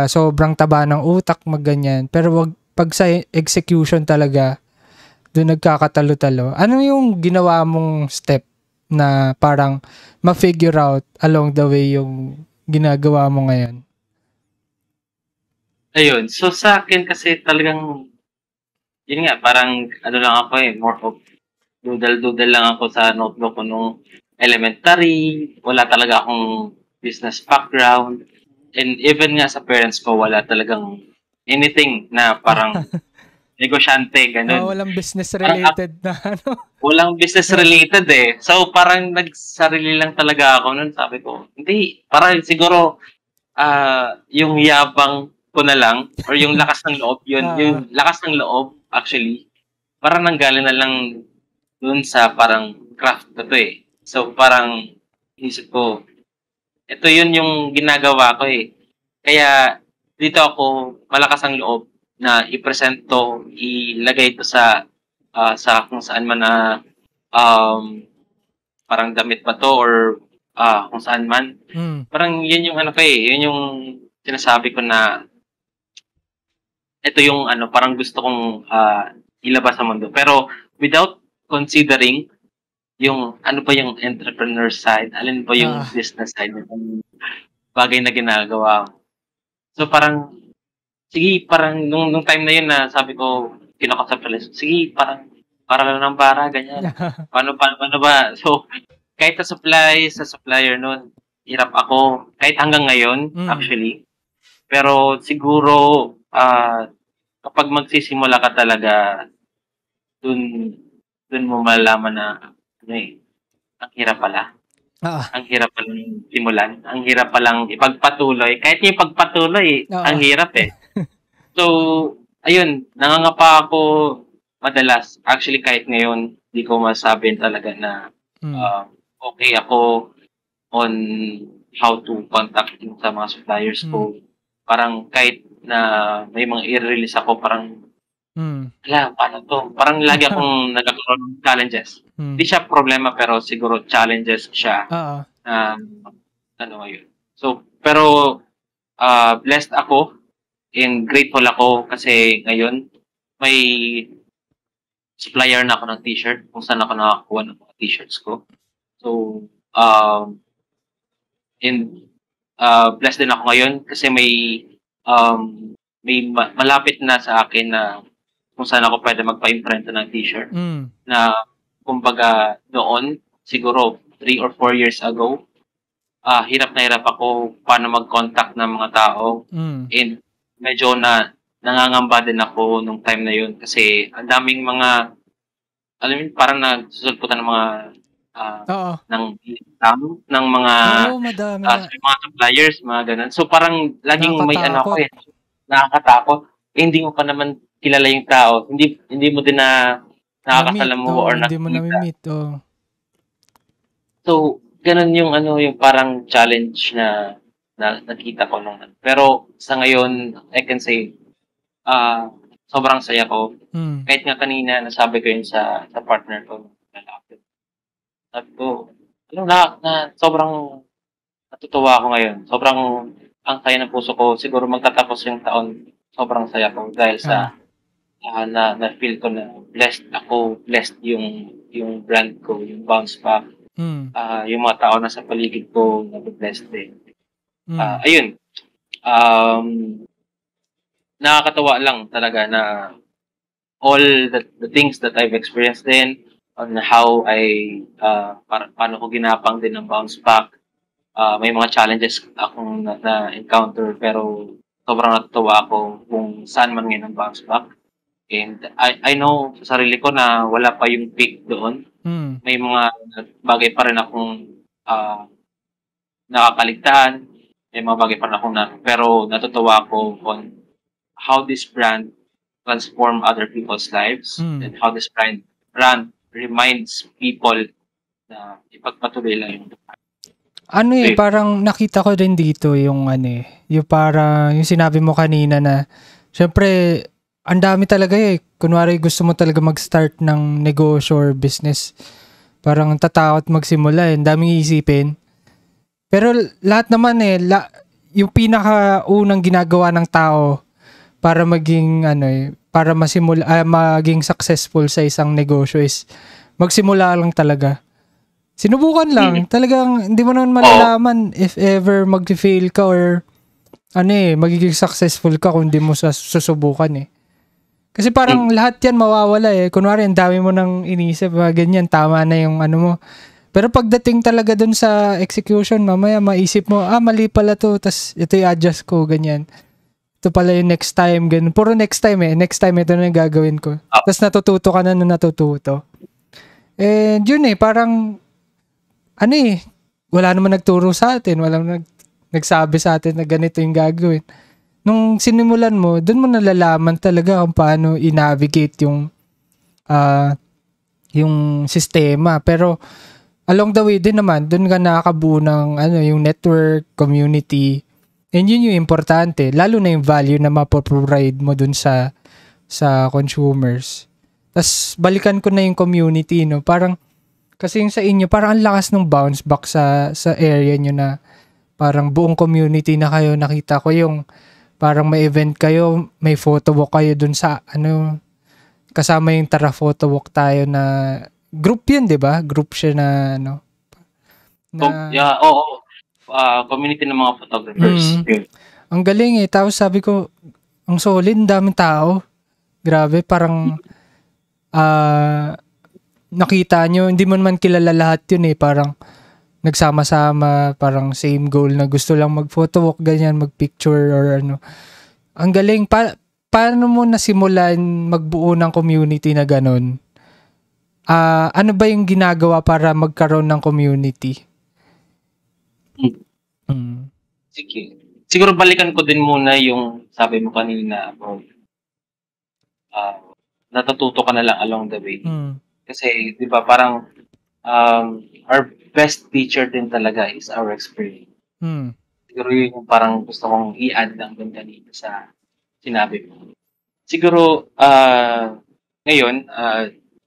sobrang taba ng utak, magganyan. Pero pag sa execution talaga, dun nagkakatalo-talo. Ano yung ginawa mong step na parang ma-figure out along the way yung ginagawa mo ngayon? Ayun. So, sa akin kasi talagang, yun nga, parang, lang ako more of doodle-doodle lang ako sa notebook ko nung elementary. Wala talaga akong business background. And even nga sa parents ko, wala talagang anything na parang negosyante, ganun. Walang business-related na Walang business-related So, parang nagsarili lang talaga ako nun. Sabi ko, hindi, parang siguro, yung yabang ko na lang or yung lakas ng loob yung lakas ng loob actually parang nanggaling na lang dun sa parang craft na to so parang isip ko ito yun yung ginagawa ko kaya dito ako malakas ang loob na i-present to, ilagay to sa kung saan man na parang damit pa to or kung saan man parang yun yung yun yung sinasabi ko na ito yung parang gusto kong ilabas sa mundo. Pero without considering yung ano pa yung entrepreneur side, alin pa yung business side ng bagay na ginagawa. So parang sige, parang nung time na yun na sabi ko kinakausap pala, sige, parang para lang ng para ganyan. Paano ba? So kahit sa supplier noon, hirap ako kahit hanggang ngayon actually. Pero siguro kapag magsisimula ka talaga, dun mo malalaman na ang hirap pala. Ang hirap palang simulan. Ang hirap palang ipagpatuloy. Kahit yung ipagpatuloy, ang hirap So, ayun, nangangapa ako madalas. Actually, kahit ngayon, di ko masabi talaga na okay ako on how to contact sa mga suppliers ko. Parang kahit na may mga i-release ako, parang paano to? Parang lagi akong nagkakaroon ng challenges. Hindi siya problema, pero siguro challenges siya. Yun. So, pero blessed ako and grateful ako kasi ngayon may supplier na ako ng t-shirt kung saan ako nakakuha ng mga t-shirts ko. So, and blessed din ako ngayon kasi may malapit na sa akin na kung saan ako pwede magpa-imprenta ng t-shirt na kumbaga noon siguro 3 or 4 years ago hirap na hirap ako paano mag-contact ng mga tao and medyo nangangamba din ako nung time na yun kasi ang daming mga alam mo parang nagsusulputan ng mga ng ng mga mga suppliers, mga ganun. So parang laging may ako nakakatakot. Hindi mo pa naman kilala yung tao. Hindi mo din na nakakasalamuha or hindi mo na-meet. So ganun yung yung parang challenge na nakita ko nung pero sa ngayon I can say sobrang saya ko. Kahit nga kanina nasabi ko yun sa partner ko lalaki. Sabi ko sobrang natutuwa ako ngayon. Sobrang ang saya ng puso ko. Siguro magtatapos yung taon, sobrang saya ko dahil sa na-feel ko na blessed yung brand ko, yung Bounce Back. Yung mga tao na sa paligid ko, na-blessed din. Ayun. Nakakatawa lang talaga na all the things that I've experienced din on how paano ko ginapang din ang Bounce Back. May mga challenges akong na-encounter pero sobrang natutuwa ako kung saan man ngayon ang Bounce Back. And I know sa sarili ko na wala pa yung peak doon. May mga bagay pa rin akong nakakaligtaan. May mga bagay pa rin akong pero natutuwa ako on how this brand transform other people's lives and how this brand reminds people na ipagpatuloy lang yung parang nakita ko rin dito yung yung parang yung sinabi mo kanina na syempre ang dami talaga kunwari gusto mo talaga mag-start ng negosyo or business, parang tatakot magsimula ang daming iisipin. Pero lahat naman yung pinakaunang ginagawa ng tao para maging para maging successful sa isang negosyo is magsimula lang talaga. Sinubukan lang. Talagang hindi mo naman malalaman if ever mag-fail ka or magiging successful ka kung hindi mo susubukan Kasi parang lahat yan mawawala Kunwari, ang dami mo nang iniisip, ganyan, tama na yung mo. Pero pagdating talaga dun sa execution, mamaya maisip mo, mali pala to, tas ito i-adjust ko, ganyan. Ito pala yung next time, ganun. Puro next time Next time, ito na yung gagawin ko. Tapos natututo ka na natututo. And yun parang, wala naman nagturo sa atin. Walang nagsabi sa atin na ganito yung gagawin. Nung sinimulan mo, dun mo nalalaman talaga kung paano i-navigate yung sistema. Pero, along the way din naman, dun ka nakakabuo ng yung network, community. And yun yung importante, lalo na yung value na mapoprovide mo dun sa consumers. Tapos balikan ko na yung community, parang kasi yung sa inyo, parang ang lakas ng bounce back sa area nyo na parang buong community na kayo. Nakita ko yung parang may event kayo, may photo walk kayo dun sa kasama yung Tara Photo Walk tayo na group yun, di ba? Group siya na community ng mga photographers. Ang galing Tapos sabi ko, ang solid, daming tao. Grabe, parang nakita nyo, hindi mo naman kilala lahat yun parang nagsama-sama, parang same goal na gusto lang mag-photo walk, ganyan, mag-picture or Ang galing. Paano mo nasimulan magbuo ng community na ganon? Ano ba yung ginagawa para magkaroon ng community? Sige. Siguro balikan ko din muna yung sabi mo kanina about natututo ka na lang along the way. Kasi, di ba, parang our best teacher din talaga is our experience. Siguro yun yung parang gusto kong i-add lang din kanina sa sinabi mo. Siguro, ngayon,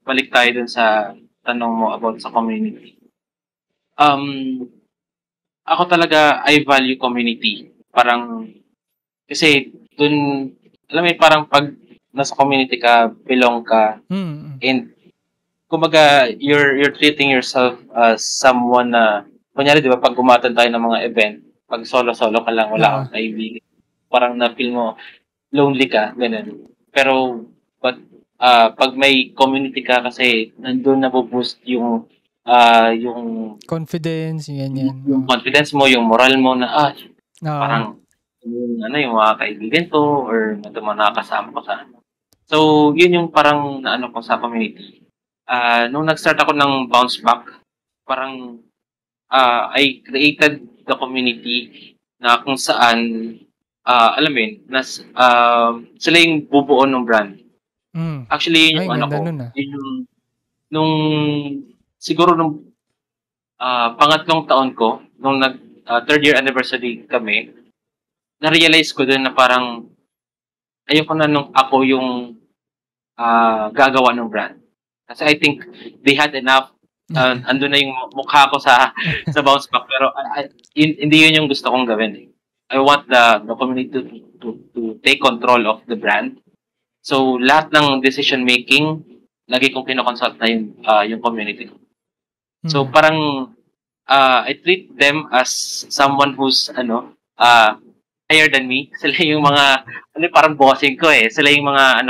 balik tayo dun sa tanong mo about sa community. Ako talaga, I value community. Parang, kasi dun, alam mo parang pag nasa community ka, belong ka, and kumbaga, you're treating yourself as someone na, kunyari, di ba, pag gumatan tayo ng mga event, pag solo-solo ka lang, wala kang kaibigan, parang na-feel mo, lonely ka, ganun. Pero, pag may community ka kasi, nandun na-boost yung confidence, yan. Yung confidence mo, yung moral mo na, parang, yung mga kaibigan ko, or ito mga nakakasama ko sa So, yun yung parang naano ko sa community. Nung nag-start ako ng Bounce Back, parang I created the community na kung saan, alam mo yun, sila yung bubuo ng brand. Actually, yung nung siguro nung pangatlong taon ko, nung third year anniversary kami, na-realize ko din na parang ayoko na nung ako yung gagawa ng brand. Kasi I think they had enough andun na yung mukha ko sa bounce back, pero hindi yun yung gusto kong gawin. I want the community to take control of the brand. So lahat ng decision making lagi kong kinoconsult na yung community. So parang I treat them as someone who's higher than me. Sila yung mga parang bossing ko eh. Sila yung mga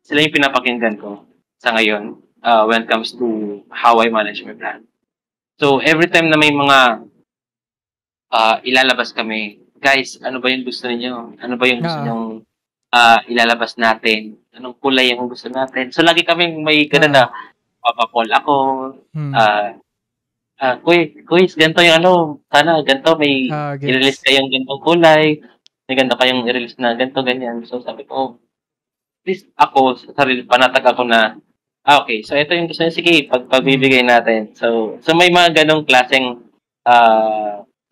sila yung pinapakinggan ko sa ngayon when it comes to how I manage my brand. So every time na may mga ilalabas kami, guys, ano ba yung gusto niyo? Ano ba yung gusto niyong ilalabas natin? Anong kulay yung gusto natin? So lagi kaming may ganun na papapol ako. Kuis, ganito yung sana ganito may i-release kayong ganitong kulay. May ganito kayong i-release na ganito, ganyan. So sabi ko, at least ako, sa sarili, panatag ako na, okay, so ito yung gusto niya, sige, pagbibigay natin. So may mga ganong klaseng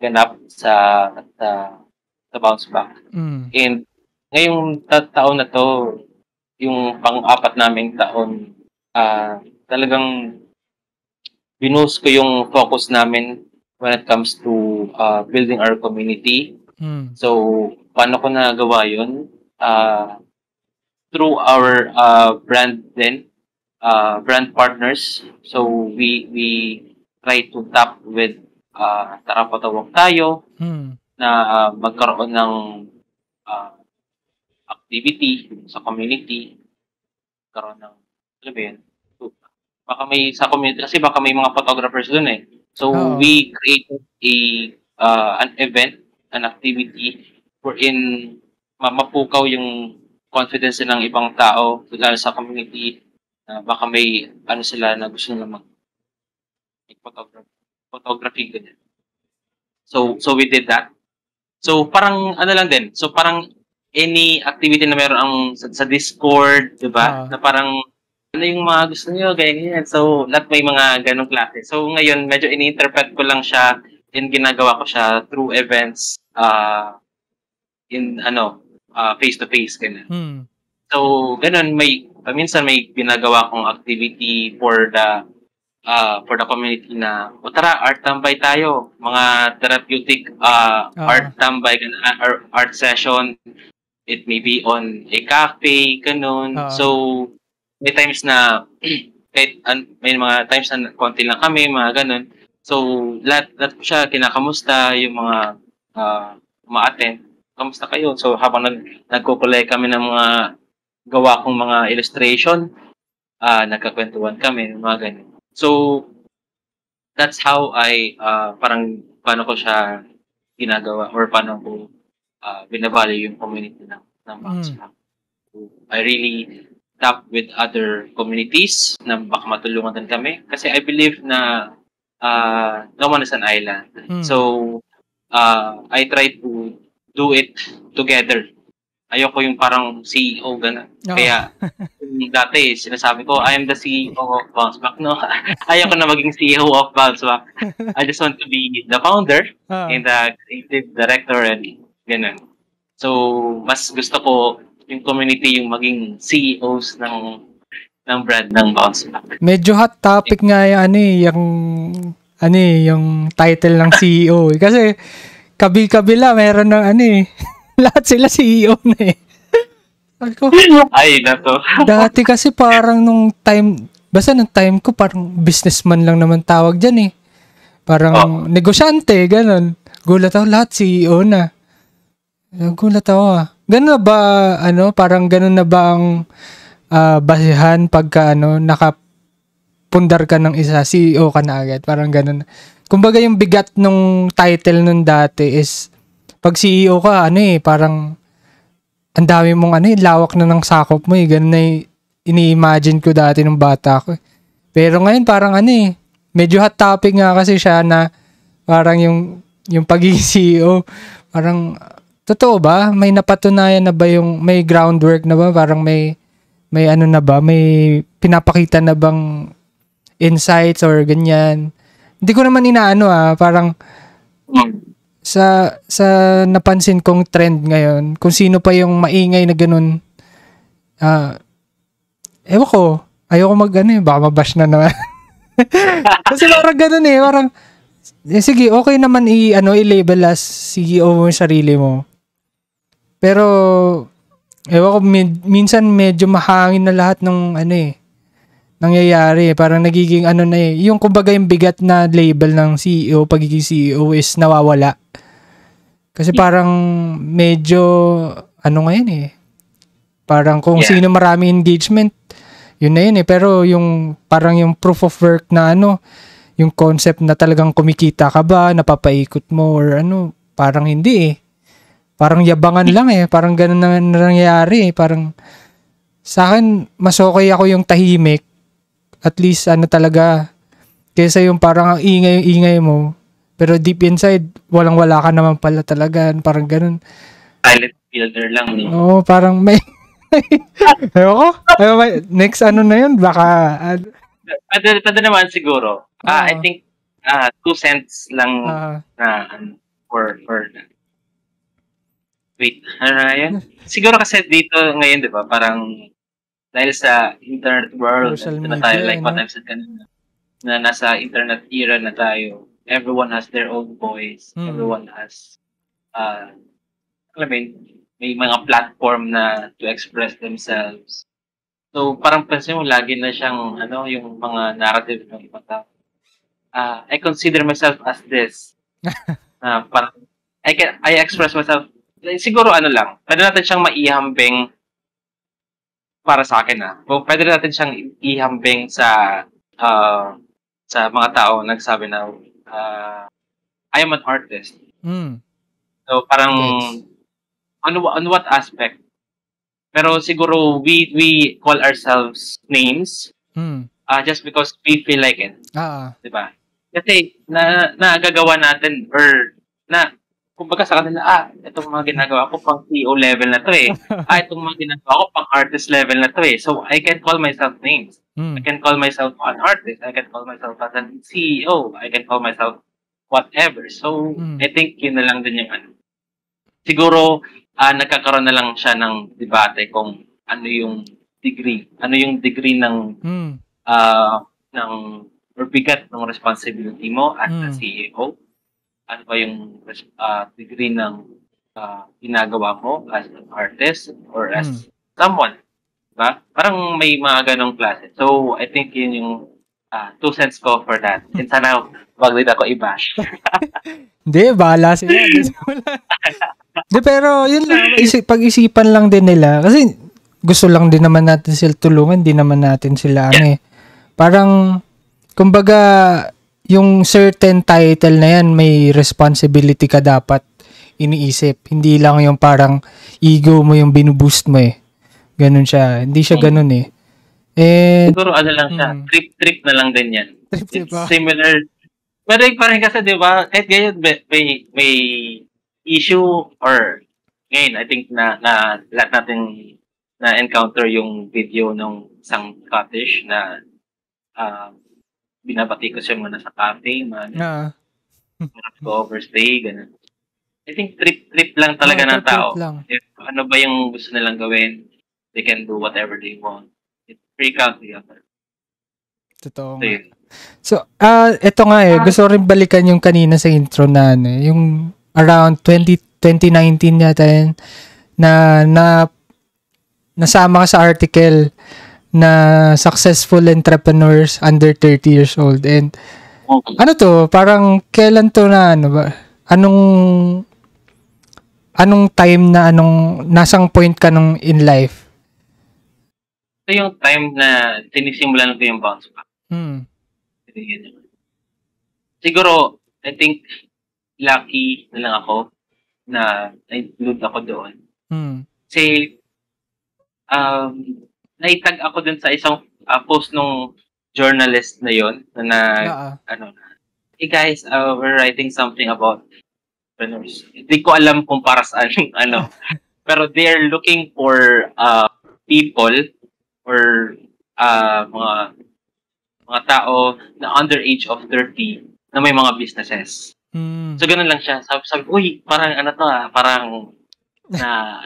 ganap sa bounce back. And ngayong taon na to, yung pang-apat naming taon, talagang binus ko yung focus namin when it comes to building our community. So, paano ko nagawa yun? Through our brand brand partners. So, we try to tap with Tara Patawag Tayo na magkaroon ng activity sa community. Karoon ng, baka may sa community kasi baka may mga photographers doon eh. So we created an event, an activity wherein mapukaw yung confidence ng ibang tao lalo sa community. Baka may sila na gusto na photography ganyan. So we did that. So parang lang din. So parang any activity na meron ang sa Discord, 'di ba? Na parang ano yung mga gusto niyo, ganyan. So, lahat may mga ganong klase. So, ngayon, medyo ini-interpret ko lang siya and ginagawa ko siya through events face-to-face, ganyan. So, ganun, minsan may ginagawa kong activity for the community na, tara, art tambay tayo. Mga therapeutic art tambay, or art session. It may be on a cafe, ganun. So, may times na kahit may mga times na konti lang kami, mga ganun. So, lahat ko siya kinakamusta, yung mga ma-attend. Kamusta kayo? So, habang nagkukulay kami ng mga gawa kong mga illustration, nagkakwentuhan kami, mga ganun. So, that's how I, parang, paano ko siya ginagawa or paano ko binavalue yung community ng Bounce Back. So, I really tap with other communities na baka matulungan din kami. Kasi I believe na no one is an island. So, I try to do it together. Ayoko yung parang CEO, gano'n. Kaya, dati, sinasabi ko, I am the CEO of Bounce Back. No, ayoko na maging CEO of Bounce Back. I just want to be the founder and the creative director and gano'n. So, mas gusto ko yung community yung maging CEOs ng brand ng Bounce Back. Medyo hot topic nga yung title ng CEO. Kasi kabil-kabila meron ng lahat sila CEO na eh. Ay, nato. Dati kasi parang nung time ko parang businessman lang naman tawag dyan eh. Parang negosyante, ganun. Gulat ako, lahat CEO na. Gulat ako Ganun na ba, parang ganun na ba ang basihan pagka, nakapundar ka ng isa, CEO ka na agad? Parang ganun. Kumbaga yung bigat nung title nun dati is, pag CEO ka, parang, ang dami mong, lawak na ng sakop mo ganun na ini-imagine ko dati nung bata ko. Pero ngayon, parang medyo hot topic nga kasi siya na, parang yung pagiging CEO, parang, totoo ba? May napatunayan na ba may groundwork na ba? Parang may na ba? May pinapakita na bang insights or ganyan? Hindi ko naman parang sa napansin kong trend ngayon, kung sino pa yung maingay na ganun, ewan ko, ayoko baka mabash na naman. Kasi parang ganun eh, parang, sige, okay naman i-label as CEO mo yung sarili mo. Pero, ewan ko, minsan medyo mahangin na lahat ng nangyayari. Parang nagiging yung kumbaga yung bigat na label ng CEO, pagiging CEO is nawawala. Kasi parang medyo, ngayon eh. Parang kung sino marami engagement, yun na yun eh. Pero yung parang yung proof of work na yung concept na talagang kumikita ka ba, napapaikot mo or parang hindi eh. Parang yabangan lang eh. Parang ganun na nangyayari eh. Parang sa akin, mas okay ako yung tahimik. At least talaga, kaysa yung parang ang ingay mo. Pero deep inside, walang-wala ka naman pala talaga. Parang ganun. Silent filter lang. Oo, parang may ayoko. Next na yun, baka pwede naman siguro. I think 2 cents lang na for wait, yun? Siguro kasi dito ngayon, di ba, parang dahil sa internet world, na tayo, like what I've said kanina, na nasa internet era na tayo, everyone has their own voice, everyone has may mga platform na to express themselves. So, parang pansin mo, lagi na siyang, yung mga narrative ng ibang tao. I consider myself as this. Parang, I express myself, siguro lang, pwede natin siyang maihambing para sa akin pwede natin siyang ihambing sa mga tao nagsabi na, I am an artist. So, parang, on what aspect? Pero siguro we call ourselves names just because we feel like it. Diba? Kasi nagagawa natin or kumbaga sa kanila, itong mga ginagawa ko pang CEO level na to eh. Itong mga ginagawa ko pang artist level na to eh. So I can call myself names. I can call myself an artist. I can call myself as a CEO. I can call myself whatever. So I think yun na lang din yung siguro nagkakaroon na lang siya ng debate kung ano yung degree ng or bigat ng responsibility mo as a CEO. Ano ba yung degree ng ginagawa mo as an artist or as someone, diba? Parang may mga ganong klase. So I think yun yung 2 cents ko for that. And sana wag din ako i-bash. Hindi, bahala sila. Di, pero yun lang, pag-isipan lang din nila. Kasi gusto lang din naman natin sila tulungan, di naman natin sila parang, kumbaga, yung certain title na yan, may responsibility ka dapat iniisip. Hindi lang yung parang ego mo yung binuboost mo eh. Ganun siya. Hindi siya ganun eh. Siguro lang siya. Trip na lang din yan. It's similar. Pero parang kasi, di ba, kahit ngayon may issue or ngayon, I think na lahat natin na-encounter yung video ng isang Scottish na binabati ko siya muna sa cafe, overstay, ganun. I think trip lang talaga ng tao. If ano ba yung gusto nilang gawin, they can do whatever they want. It's free country. Totoo. So, ito nga gusto rin balikan yung kanina sa intro na yung around 2019 yata yun, na nasama ka sa article na successful entrepreneurs under 30 years old. And ano to? Parang kailan to na anong time na nasang point ka nung in life? Ito yung time na sinisimulan ko yung bounce back. Siguro, I think lucky na lang ako na na-include ako doon. Kasi naitag ako dun sa isang post nung journalist na yon na hey guys, we're writing something about entrepreneurs. Hindi ko alam kung para saan yung pero they're looking for people or mga tao na under age of 30 na may mga businesses. So, ganun lang siya. Sabi, uy, parang parang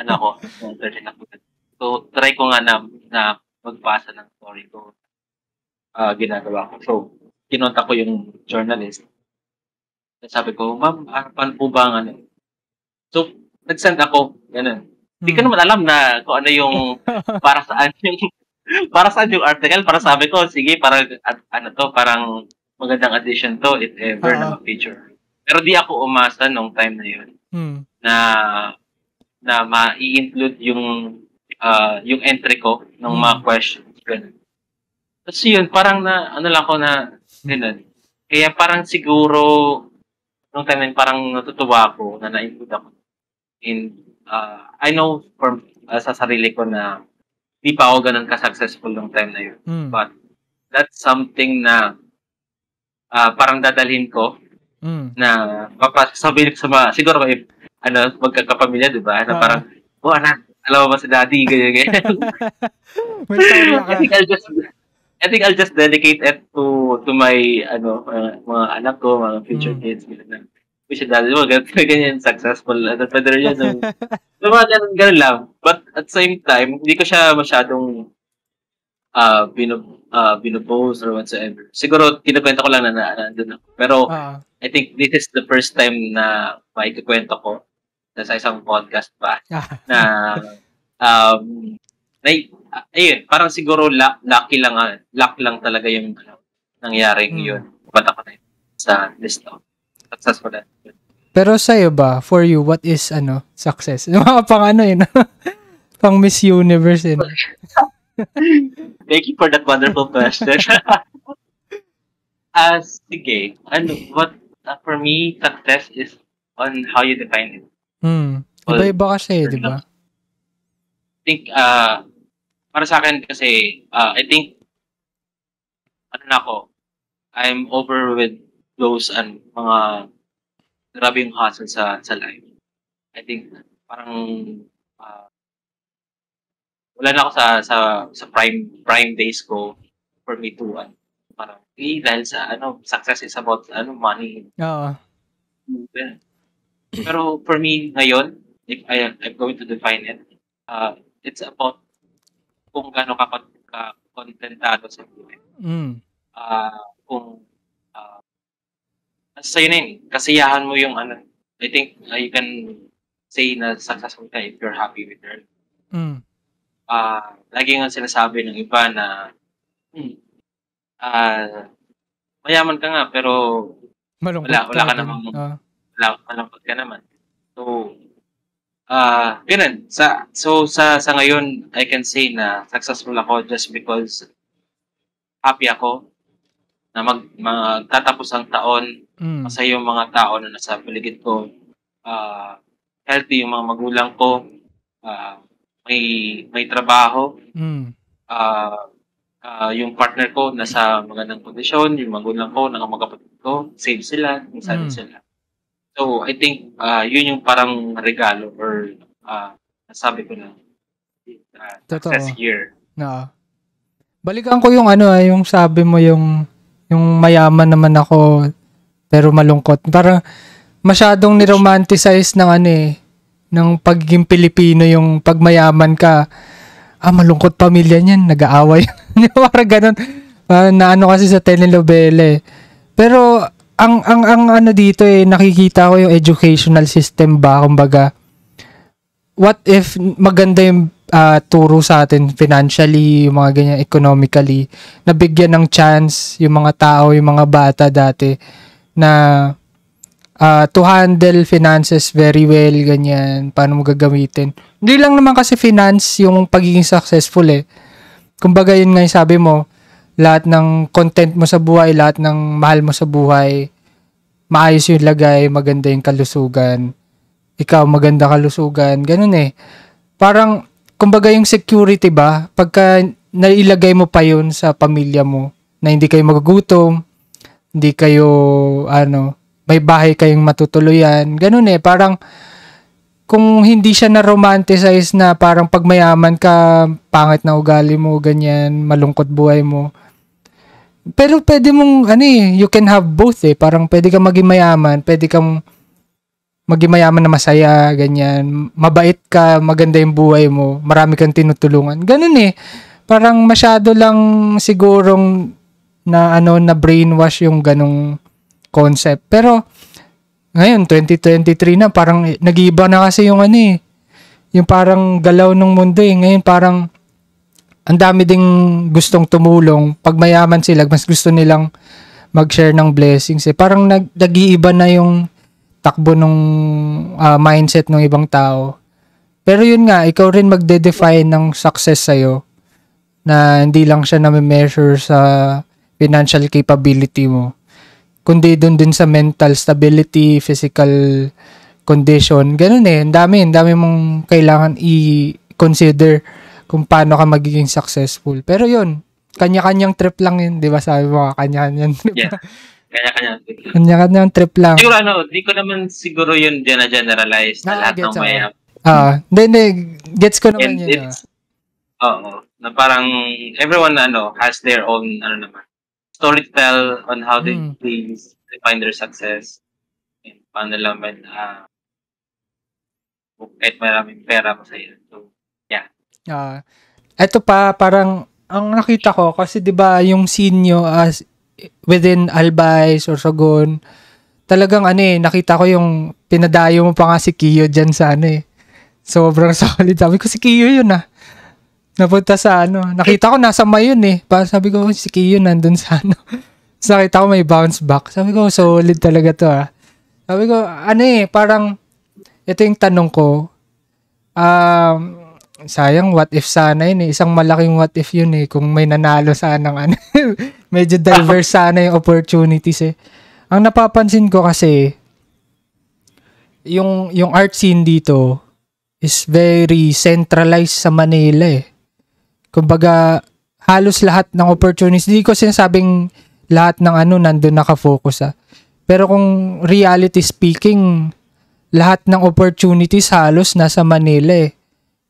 ako, 30 na po. So, try ko nga na magbasa ng story ko. Ginagawa ko. So, kinontak ko yung journalist. Sabi ko, ma'am, paano po ba ang ano? So, nag-send ako, ganun. Hindi ko naman alam na kung ano yung para saan yung article. Para sabi ko, sige, parang ano to, parang magandang addition to if ever na ma-feature. Pero di ako umasa nung time na yun na ma-i-include yung entry ko ng mga questions. Ganun. Tapos yun, parang na, ano lang ako na, ganun. Kaya parang siguro, nung time na yun, parang natutuwa ako na na-include ako. And I know sa sarili ko na di pa ako ganun ka-successful nung time na yun. But that's something na parang dadalhin ko na papasabihin sa mga, siguro magkakapamilya, di ba? Na parang, anak, alam mo ba si daddy, ganyan. I think I'll just dedicate it to my mga anak ko, mga future kids, ganyan. Si daddy mo, ganyan, successful, pwede rin yun. Ganun lang. But at the same time, hindi ko siya masyadong binopost or whatsoever. Siguro, kinukwento ko lang na nandun ako. Pero, I think this is the first time na maikukwento ko sa isang podcast pa na ayun, parang siguro luck lang talaga yung nangyaring yun. Ba't ako na yun sa list of successful. Pero sa'yo ba, for you, what is success? Yung mga pang pang Miss Universe . Thank you for that wonderful question. Sige, what for me, success is on how you define it. Iba-iba kasi, di ba? I think, para sa akin kasi, I think, I'm over with those mga grabe yung hustle sa life. I think, parang, wala na ako sa prime days ko for me to, parang, dahil sa, success is about, money. Oo. Pero for me, ngayon, if I'm going to define it, it's about kung gaano ka kontentado sa buhay. Kung sa'yo na yun, kasiyahan mo yung I think you can say na successful ka if you're happy with your lagi nga sinasabi ng iba na mayaman ka nga pero wala ka namang malungkot ka naman. So ganun. Sa ngayon, I can say na successful ako just because happy ako na magtatapos ang taon. Masaya yung mga tao na nasa paligid ko. Healthy yung mga magulang ko. May trabaho. Yung partner ko nasa magandang kondisyon. Yung magulang ko, nakapagkapatid ko, safe sila, saan sila. So, I think yun yung parang regalo or nasabi ko na success year. Balikan ko yung yung sabi mo yung mayaman naman ako pero malungkot. Parang masyadong niromanticize ng ng pagiging Pilipino yung pagmayaman ka. Malungkot pamilya niyan, nag-aaway. Parang ganun. Na kasi sa telenovela . Pero ang dito nakikita ko yung educational system ba, kumbaga, what if maganda yung turo sa atin financially, yung mga ganyan, economically, nabigyan ng chance yung mga tao, yung mga bata dati, na to handle finances very well, ganyan, paano mo gagamitin. Hindi lang naman kasi finance yung pagiging successful . Kumbaga yun nga yung sabi mo, lahat ng content mo sa buhay, lahat ng mahal mo sa buhay, maayos yung lagay, maganda yung kalusugan, ikaw maganda kalusugan, ganun . Parang, kumbaga yung security ba, pagka nailagay mo pa yun sa pamilya mo, na hindi kayo magugutom, hindi kayo, may bahay kayong matutuluyan, ganun . Parang, kung hindi siya na-romanticize na parang pagmayaman ka, pangit na ugali mo, ganyan, malungkot buhay mo. Pero pwede mong, you can have both . Parang pwede kang maging mayaman, pwede kang maging mayaman na masaya, ganyan. Mabait ka, maganda yung buhay mo, marami kang tinutulungan. Ganun . Parang masyado lang sigurong na na brainwash yung ganong concept. Pero ngayon 2023 na, parang nag-iiba na kasi yung yung parang galaw ng mundo eh. Ngayon parang ang dami ding gustong tumulong. Pag mayaman sila, mas gusto nilang mag-share ng blessings eh. Parang nag-iiba na yung takbo ng mindset ng ibang tao. Pero yun nga, ikaw rin magde-define ng success sa'yo, na hindi lang siya na-measure sa financial capability mo, kundi dun din sa mental stability, physical condition. Ganun eh. Ang dami mong kailangan i-consider kung paano ka magiging successful. Pero yun, kanya-kanyang trip lang yun. Di ba sabi mo, kanya-kanyang trip. Yeah. Kanya-kanyang trip. Kanya-kanyang trip lang. Siguro di ko naman siguro yun na-generalize na lahat ng may hindi. Gets ko naman yun. Oo. Na parang everyone has their own story to tell on how they define their success. And paano lang kahit maraming pera masaya. So, yeah. Ito pa, parang ang nakita ko, kasi diba yung scene nyo as within Albay, Sorsogon, talagang nakita ko yung pinadayo mo pa nga si Kiyo dyan sa sobrang solid. Sabi ko, si Kiyo yun napunta sa nakita ko nasa Mayon eh. Sabi ko, si Kiyo nandun sa So, nakita ko may bounce back. Sabi ko, solid talaga to Sabi ko, parang ito yung tanong ko. Sayang, what if sana yun eh. Isang malaking what if yun eh. Kung may nanalo sana medyo diverse sana yung opportunities eh. Ang napapansin ko kasi, yung art scene dito is very centralized sa Manila eh. Kumbaga, halos lahat ng opportunities, hindi ko sinasabing lahat ng nandun nakafocus Pero kung reality speaking, lahat ng opportunities halos nasa Manila eh.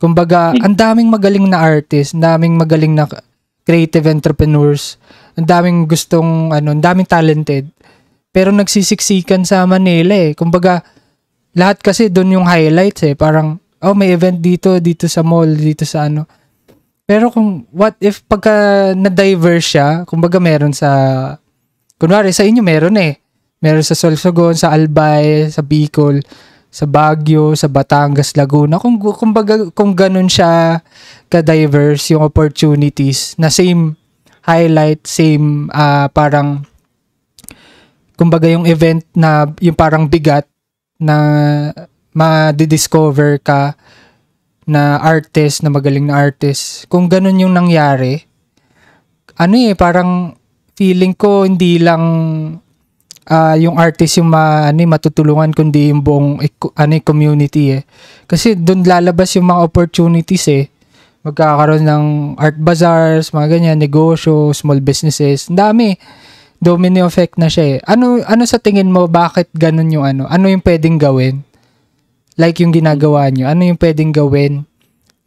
Kumbaga, ang daming magaling na artist, ang daming magaling na creative entrepreneurs, ang daming gustong, ang daming talented. Pero nagsisiksikan sa Manila eh. Kumbaga, lahat kasi doon yung highlights eh. Parang, may event dito sa mall, dito sa Pero kung, what if pagka na-diverse siya, kumbaga meron kunwari sa inyo meron eh. Meron sa Sorsogon, sa Albay, sa Bicol, sa Baguio, sa Batangas, Laguna. Kumbaga, kung ganun siya ka-diverse yung opportunities, na same highlight, same parang, kumbaga yung event na yung parang bigat na ma-discover ka na artist, na magaling na artist. Kung ganun yung nangyari, parang feeling ko hindi lang yung artist yung matutulungan, kundi yung buong community eh. Kasi doon lalabas yung mga opportunities eh. Magkakaroon ng art bazaars, mga ganyan, negosyo, small businesses. Ang dami. Domino effect na siya eh. Ano sa tingin mo, bakit ganun yung ano yung pwedeng gawin? Like yung ginagawa nyo, ano yung pwedeng gawin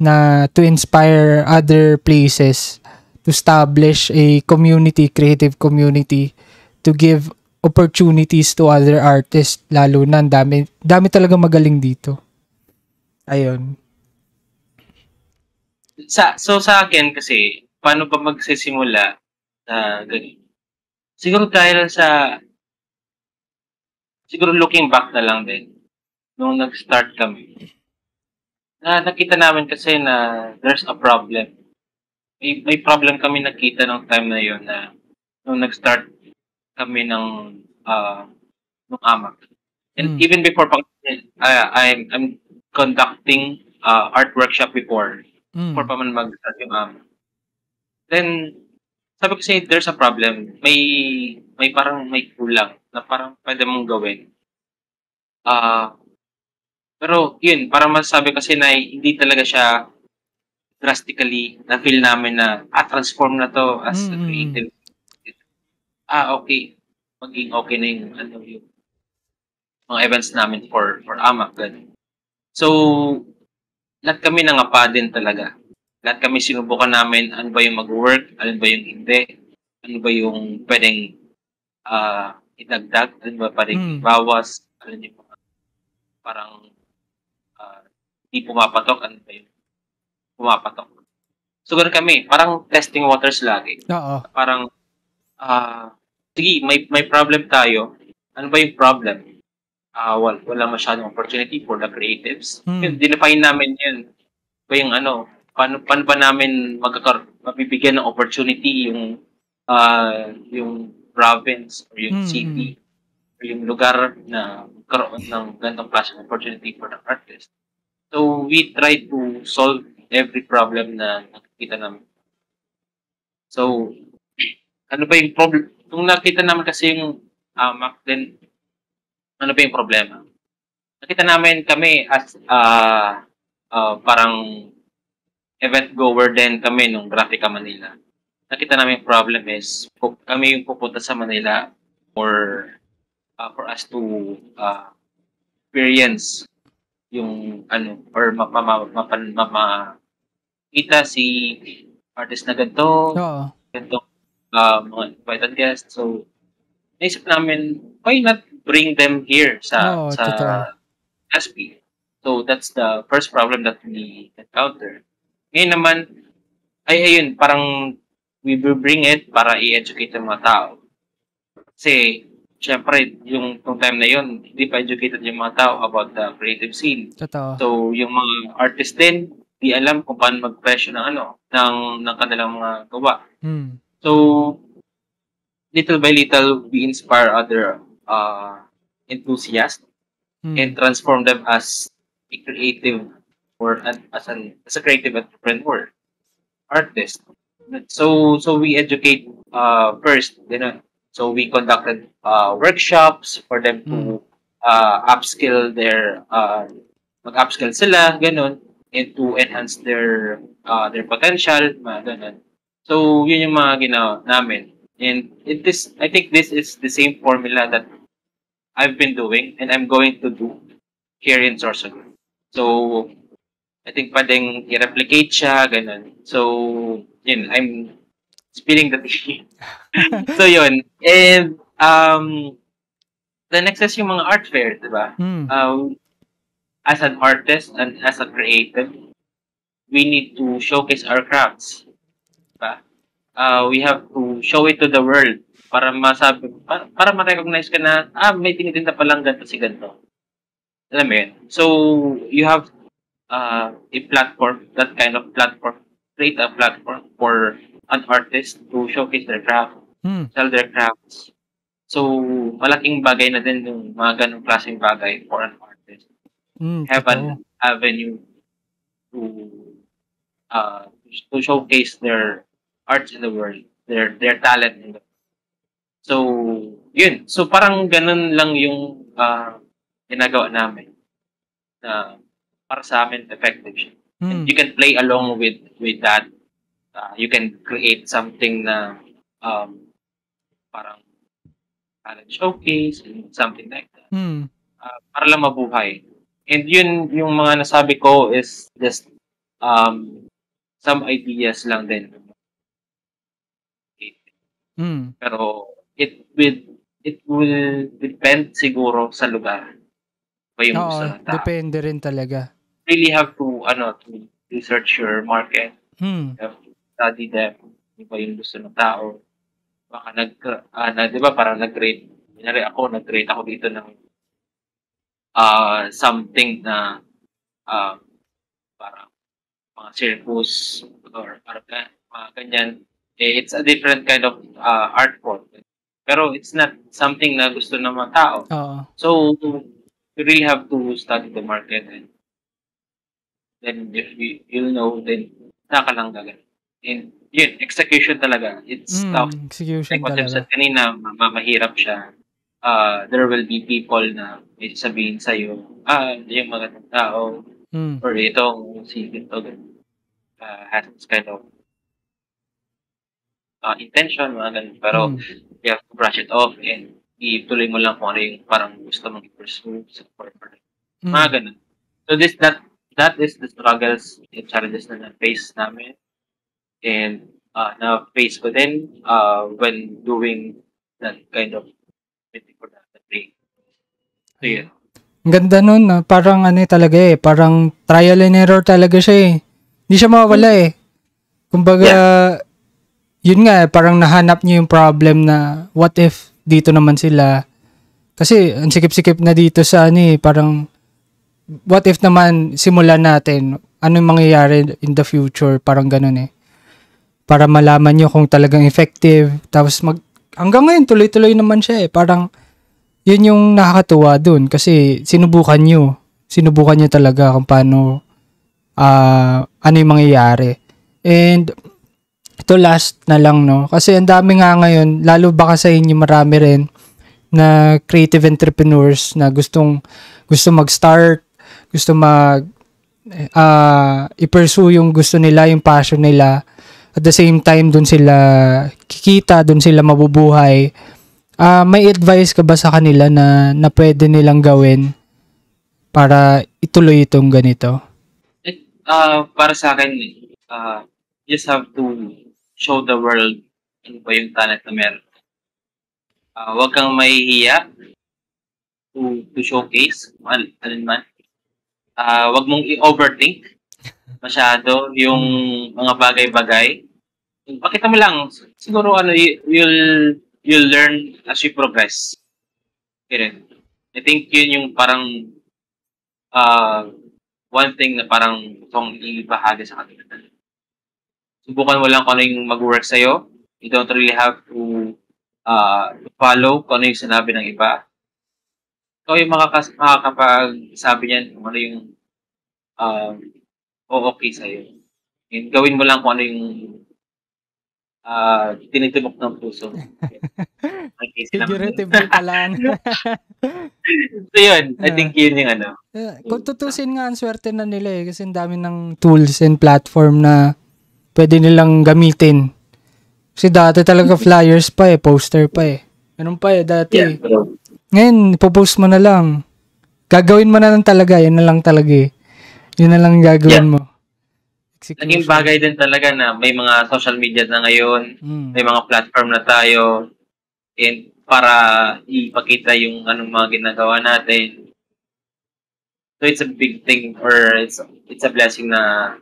na to inspire other places to establish a community, creative community, to give opportunities to other artists, lalo na dami talaga magaling dito. Ayun. So sa akin kasi, paano ba magsisimula sa ganun? Siguro looking back na lang din, nung nag-start kami, nakita namin kasi na there's a problem. May problem kami nakita ng time na yun, na nung nag-start kami ng AMAC. And even before, I'm conducting art workshop before pa man mag-start yung AMAC. Then, sabi ko kasi, there's a problem. May parang may kulang na parang pwede mong gawin. Pero yun, parang masasabi kasi na hindi talaga siya drastically na-feel namin na transform na to as a creative. Okay. Maging okay na yung mga events namin for AMAC. So, lahat kami nangapa din talaga. Lahat kami sinubukan namin ano ba yung mag-work, ano ba yung hindi, ano ba yung pwedeng idagdag, ano ba pwedeng ibawas, ano yung parang hindi pumapatok, ano ba yung pumapatok. So, ganun kami, parang testing waters lagi. Oo. Parang sige, may problem tayo. Ano ba yung problem? Wala masyadong opportunity for the creatives. Dinefine namin yun. Ba yung paano ba namin mabibigyan ng opportunity yung province or yung city or yung lugar na magkaroon ng ganitong klase ng opportunity for the artist. So, we try to solve every problem na nakikita namin. So, ano ba yung problem? Kung nakita naman kasi yung then ano ba yung problema? Nakita namin kami as parang event goer din kami nung Grafica Manila. Nakita namin yung problem is kami yung pupunta sa Manila for us to experience yung or kita si artist na ganito, ganito mga invited guests. So, naisip namin, why not bring them here sa SP? So, that's the first problem that we encounter. Ngayon naman, ayun, parang we will bring it para i-educate ang mga tao. Kasi, syempre, yung time na yun, hindi pa educated yung mga tao about the creative scene. Totoo. So, yung mga artist din, di alam kung paano mag-presyo ng ng kanilang mga gawa. So, little by little, we inspire other enthusiasts and transform them as a creative or as a creative entrepreneur, artist. So we educate first, so we conducted workshops for them to upskill mag-upskill sila, ganun, and to enhance their potential, ganun. So yun yung mga ginawa namin. And I think this is the same formula that I've been doing and I'm going to do here in Sorsogon. So, I think pwedeng i-replicate siya, ganun. So, yun, I'm spilling the tea. So, yun. And, the next is yung mga art fair, diba? As an artist and as a creative, we need to showcase our crafts. Diba? We have to show it to the world para para ma-recognize ka na, may tinitinda palang ganito si ganito. Alam mo yun? So, you have a platform, that kind of platform, create a platform for an artist to showcase their craft, sell their crafts. So, malaking bagay na din yung mga ganong klaseng bagay for an artist. Have an avenue to showcase their arts in the world, their talent in the world. So, yun. So, parang ganun lang yung ginagawa namin na para sa amin effective siya. And you can play along with that. You can create something na parang talent showcase, something like that. Para lang mabuhay. And yun, yung mga nasabi ko is just some ideas lang din. Pero it will depend siguro sa lugar. Pa yung gusto ng tao. Depende rin talaga. Really have to research your market. Have to study them. Ano ba yung gusto ng tao. Baka di ba parang nag-create ako dito ng something na parang mga circus or mga ganyan. It's a different kind of art form. Pero it's not something na gusto ng mga tao. So, you really have to study the market. And then, if you'll know, then saka lang gagawin. And yun, execution talaga. It's tough. Execution like what talaga. I've said kanina, mahirap siya. There will be people na may sabihin sa'yo, yung mga tao, or itong si ito, has this kind of intention, mga ganun. Pero, you have to brush it off and ituloy mo lang kung ano yung parang gusto mong i-pursue sa corporate. Mga ganun. So, that is the struggles and challenges na na-face namin. And na-face ko din when doing that kind of for that trade. So, yeah. Ang ganda nun, parang talaga parang trial and error talaga siya Hindi siya mawawala Kumbaga, yun nga, parang nahanap niyo yung problem na what if dito naman sila. Kasi ang sikip-sikip na dito sa parang what if naman simulan natin, ano yung mangyayari in the future, parang ganun para malaman nyo kung talagang effective. Tapos hanggang ngayon tuloy-tuloy naman siya parang yun yung nakakatuwa dun kasi sinubukan nyo talaga kung paano ano yung mangyayari. And ito last na lang, no, kasi ang dami nga ngayon, lalo baka sa inyo marami rin na creative entrepreneurs na gusto mag-start, gusto i-pursue yung gusto nila, yung passion nila. At the same time, dun sila kikita, dun sila mabubuhay. May advice ka ba sa kanila na pwede nilang gawin para ituloy itong ganito? Para sa akin, just have to show the world ano ba yung talent na meron. Huwag kang mahihiya to showcase alin man. Huwag mong i-overthink masyado yung mga bagay-bagay. Pakita mo lang, siguro you'll learn as you progress. Okay. I think yun yung parang one thing na parang itong ibahagi sa kanila. Subukan mo lang kung ano yung mag-work sa'yo. You don't really have to follow kung ano yung sinabi ng iba. Ikaw yung makakapagsabi niyan kung ano yung okay sa'yo. And gawin mo lang kung ano yung tinitibok ng puso. Figuratively pala. So yun, I think yun yung ano. Kung tutusin nga, ang swerte na nila kasi ang dami ng tools and platform na pwede nilang gamitin. Kasi dati talaga flyers pa poster pa Ganun pa dati. Yeah, ngayon, ipopost mo na lang. Gagawin mo na lang talaga. Yan na lang talaga Yun na lang gagawin mo. Naging bagay din talaga na may mga social media na ngayon. May mga platform na tayo. And para ipakita yung anong mga ginagawa natin. So it's a big thing or it's a blessing na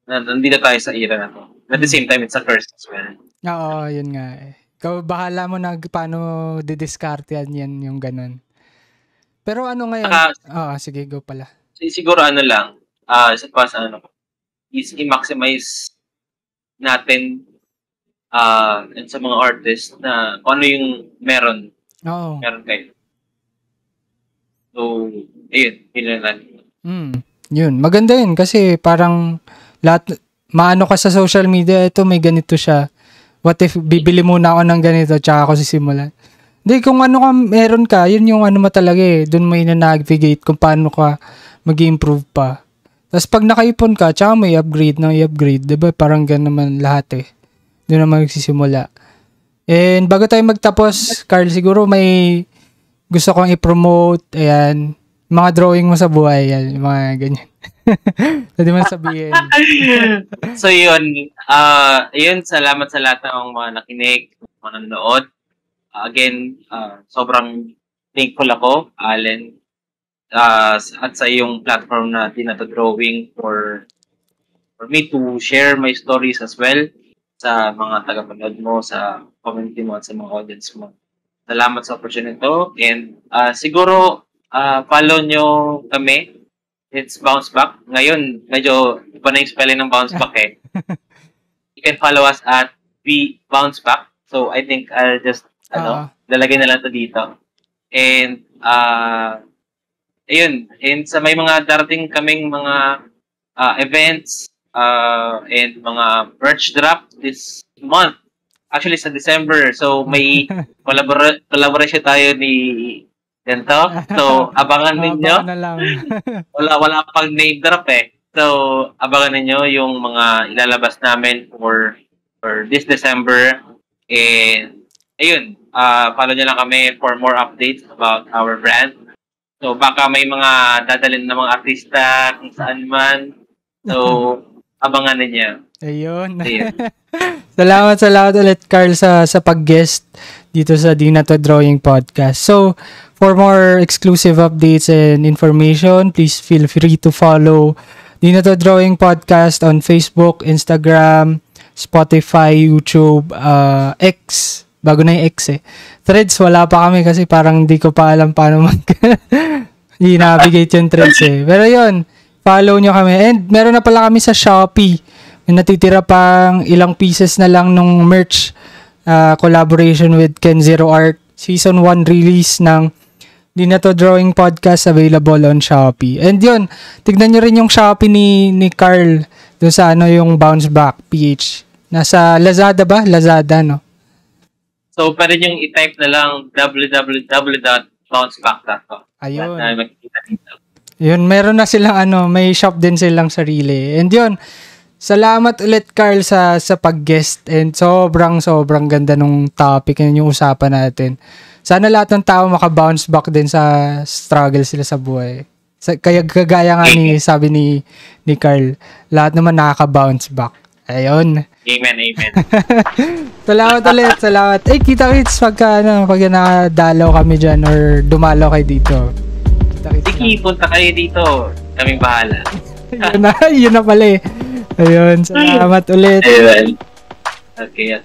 nandito tayo sa era na to. At the same time, it's a curse as well. Oo, yun nga Ikaw, bahala mo na paano didiskarte yan yung ganun. Pero ano ngayon? Sige, go pala. Siguro ano lang, isa pa sa is i-maximize natin and sa mga artists na kung ano yung meron. Oo. Meron kayo. So, yun lang. Yun, maganda yun kasi parang lahat, maano ka sa social media, ito may ganito siya. What if bibili muna ako ng ganito tsaka ako sisimulan? Hindi, kung ano ka, meron ka, yun yung ano mo talaga doon mo ina-navigate kung paano ka mag-improve pa. Tapos pag nakaipon ka, tsaka may upgrade, diba? Parang ganun naman lahat Doon naman magsisimula. And bago tayo magtapos, Carl, siguro may gusto kong i-promote, ayan, mga drawing mo sa buhay, yan, mga ganyan. Pwede man sabihin. So yun, salamat sa lahat ng mga nakinig, mga nanonood. Again, sobrang thankful ako, Allen, at sa iyong platform na Dinato Drawing for me to share my stories as well sa mga tagapanood mo, sa community mo at sa mga audience mo. Salamat sa opportunity to. And siguro, follow nyo kami. It's Bounce Back. Ngayon, medyo iba na yung spelling ng Bounce Back You can follow us at Bounce Back. So, I think I'll just, lalagay na lang to dito. And, ayun. And sa may mga darating kaming mga events and mga merch drop this month. Actually, sa December. So, may collaboration tayo ni ganito. So, abangan ninyo. Wala pang name drop So, abangan ninyo yung mga ilalabas namin for this December. And, ayun, follow nyo lang kami for more updates about our brand. So, baka may mga dadalhin na mga artista kung saan man. So, abangan ninyo. Ayun. Salamat ulit, Carl, sa pag-guest dito sa Dinato Drawing Podcast. So, for more exclusive updates and information, please feel free to follow Dinato Drawing Podcast on Facebook, Instagram, Spotify, YouTube, X. Bago na yung X eh. Threads, wala pa kami kasi parang di ko pa alam paano i-navigate yung Threads eh. Pero yun, follow nyo kami. And meron na pala kami sa Shopee. May natitira pang ilang pieces na lang nung merch collaboration with Ken Zero Art. Season 1 release ng Di Na To Drawing Podcast available on Shopee. And yun, tignan nyo rin yung Shopee ni Carl doon sa yung Bounce Back PH. Nasa Lazada ba? Lazada, no? So, pwede nyo i-type na lang www.bounceback.com. Ayun. At makikita dito. Yun, meron na silang may shop din silang sarili. And yun, salamat ulit Carl sa pag-guest. And sobrang ganda nung topic and yung usapan natin. Sana lahat ng tao maka-bounce back din sa struggle sila sa buhay. Kaya kagaya nga sabi ni Carl, lahat naman nakaka-bounce back. Ayun. Amen. Salamat ulit, salamat. Kita-kits pag nakadalaw kami dyan or dumalaw kayo dito. Kita-kits sige, punta kayo dito. Kaming bahala. yun na pala eh. Ayun, salamat ulit. Ayun. Okay.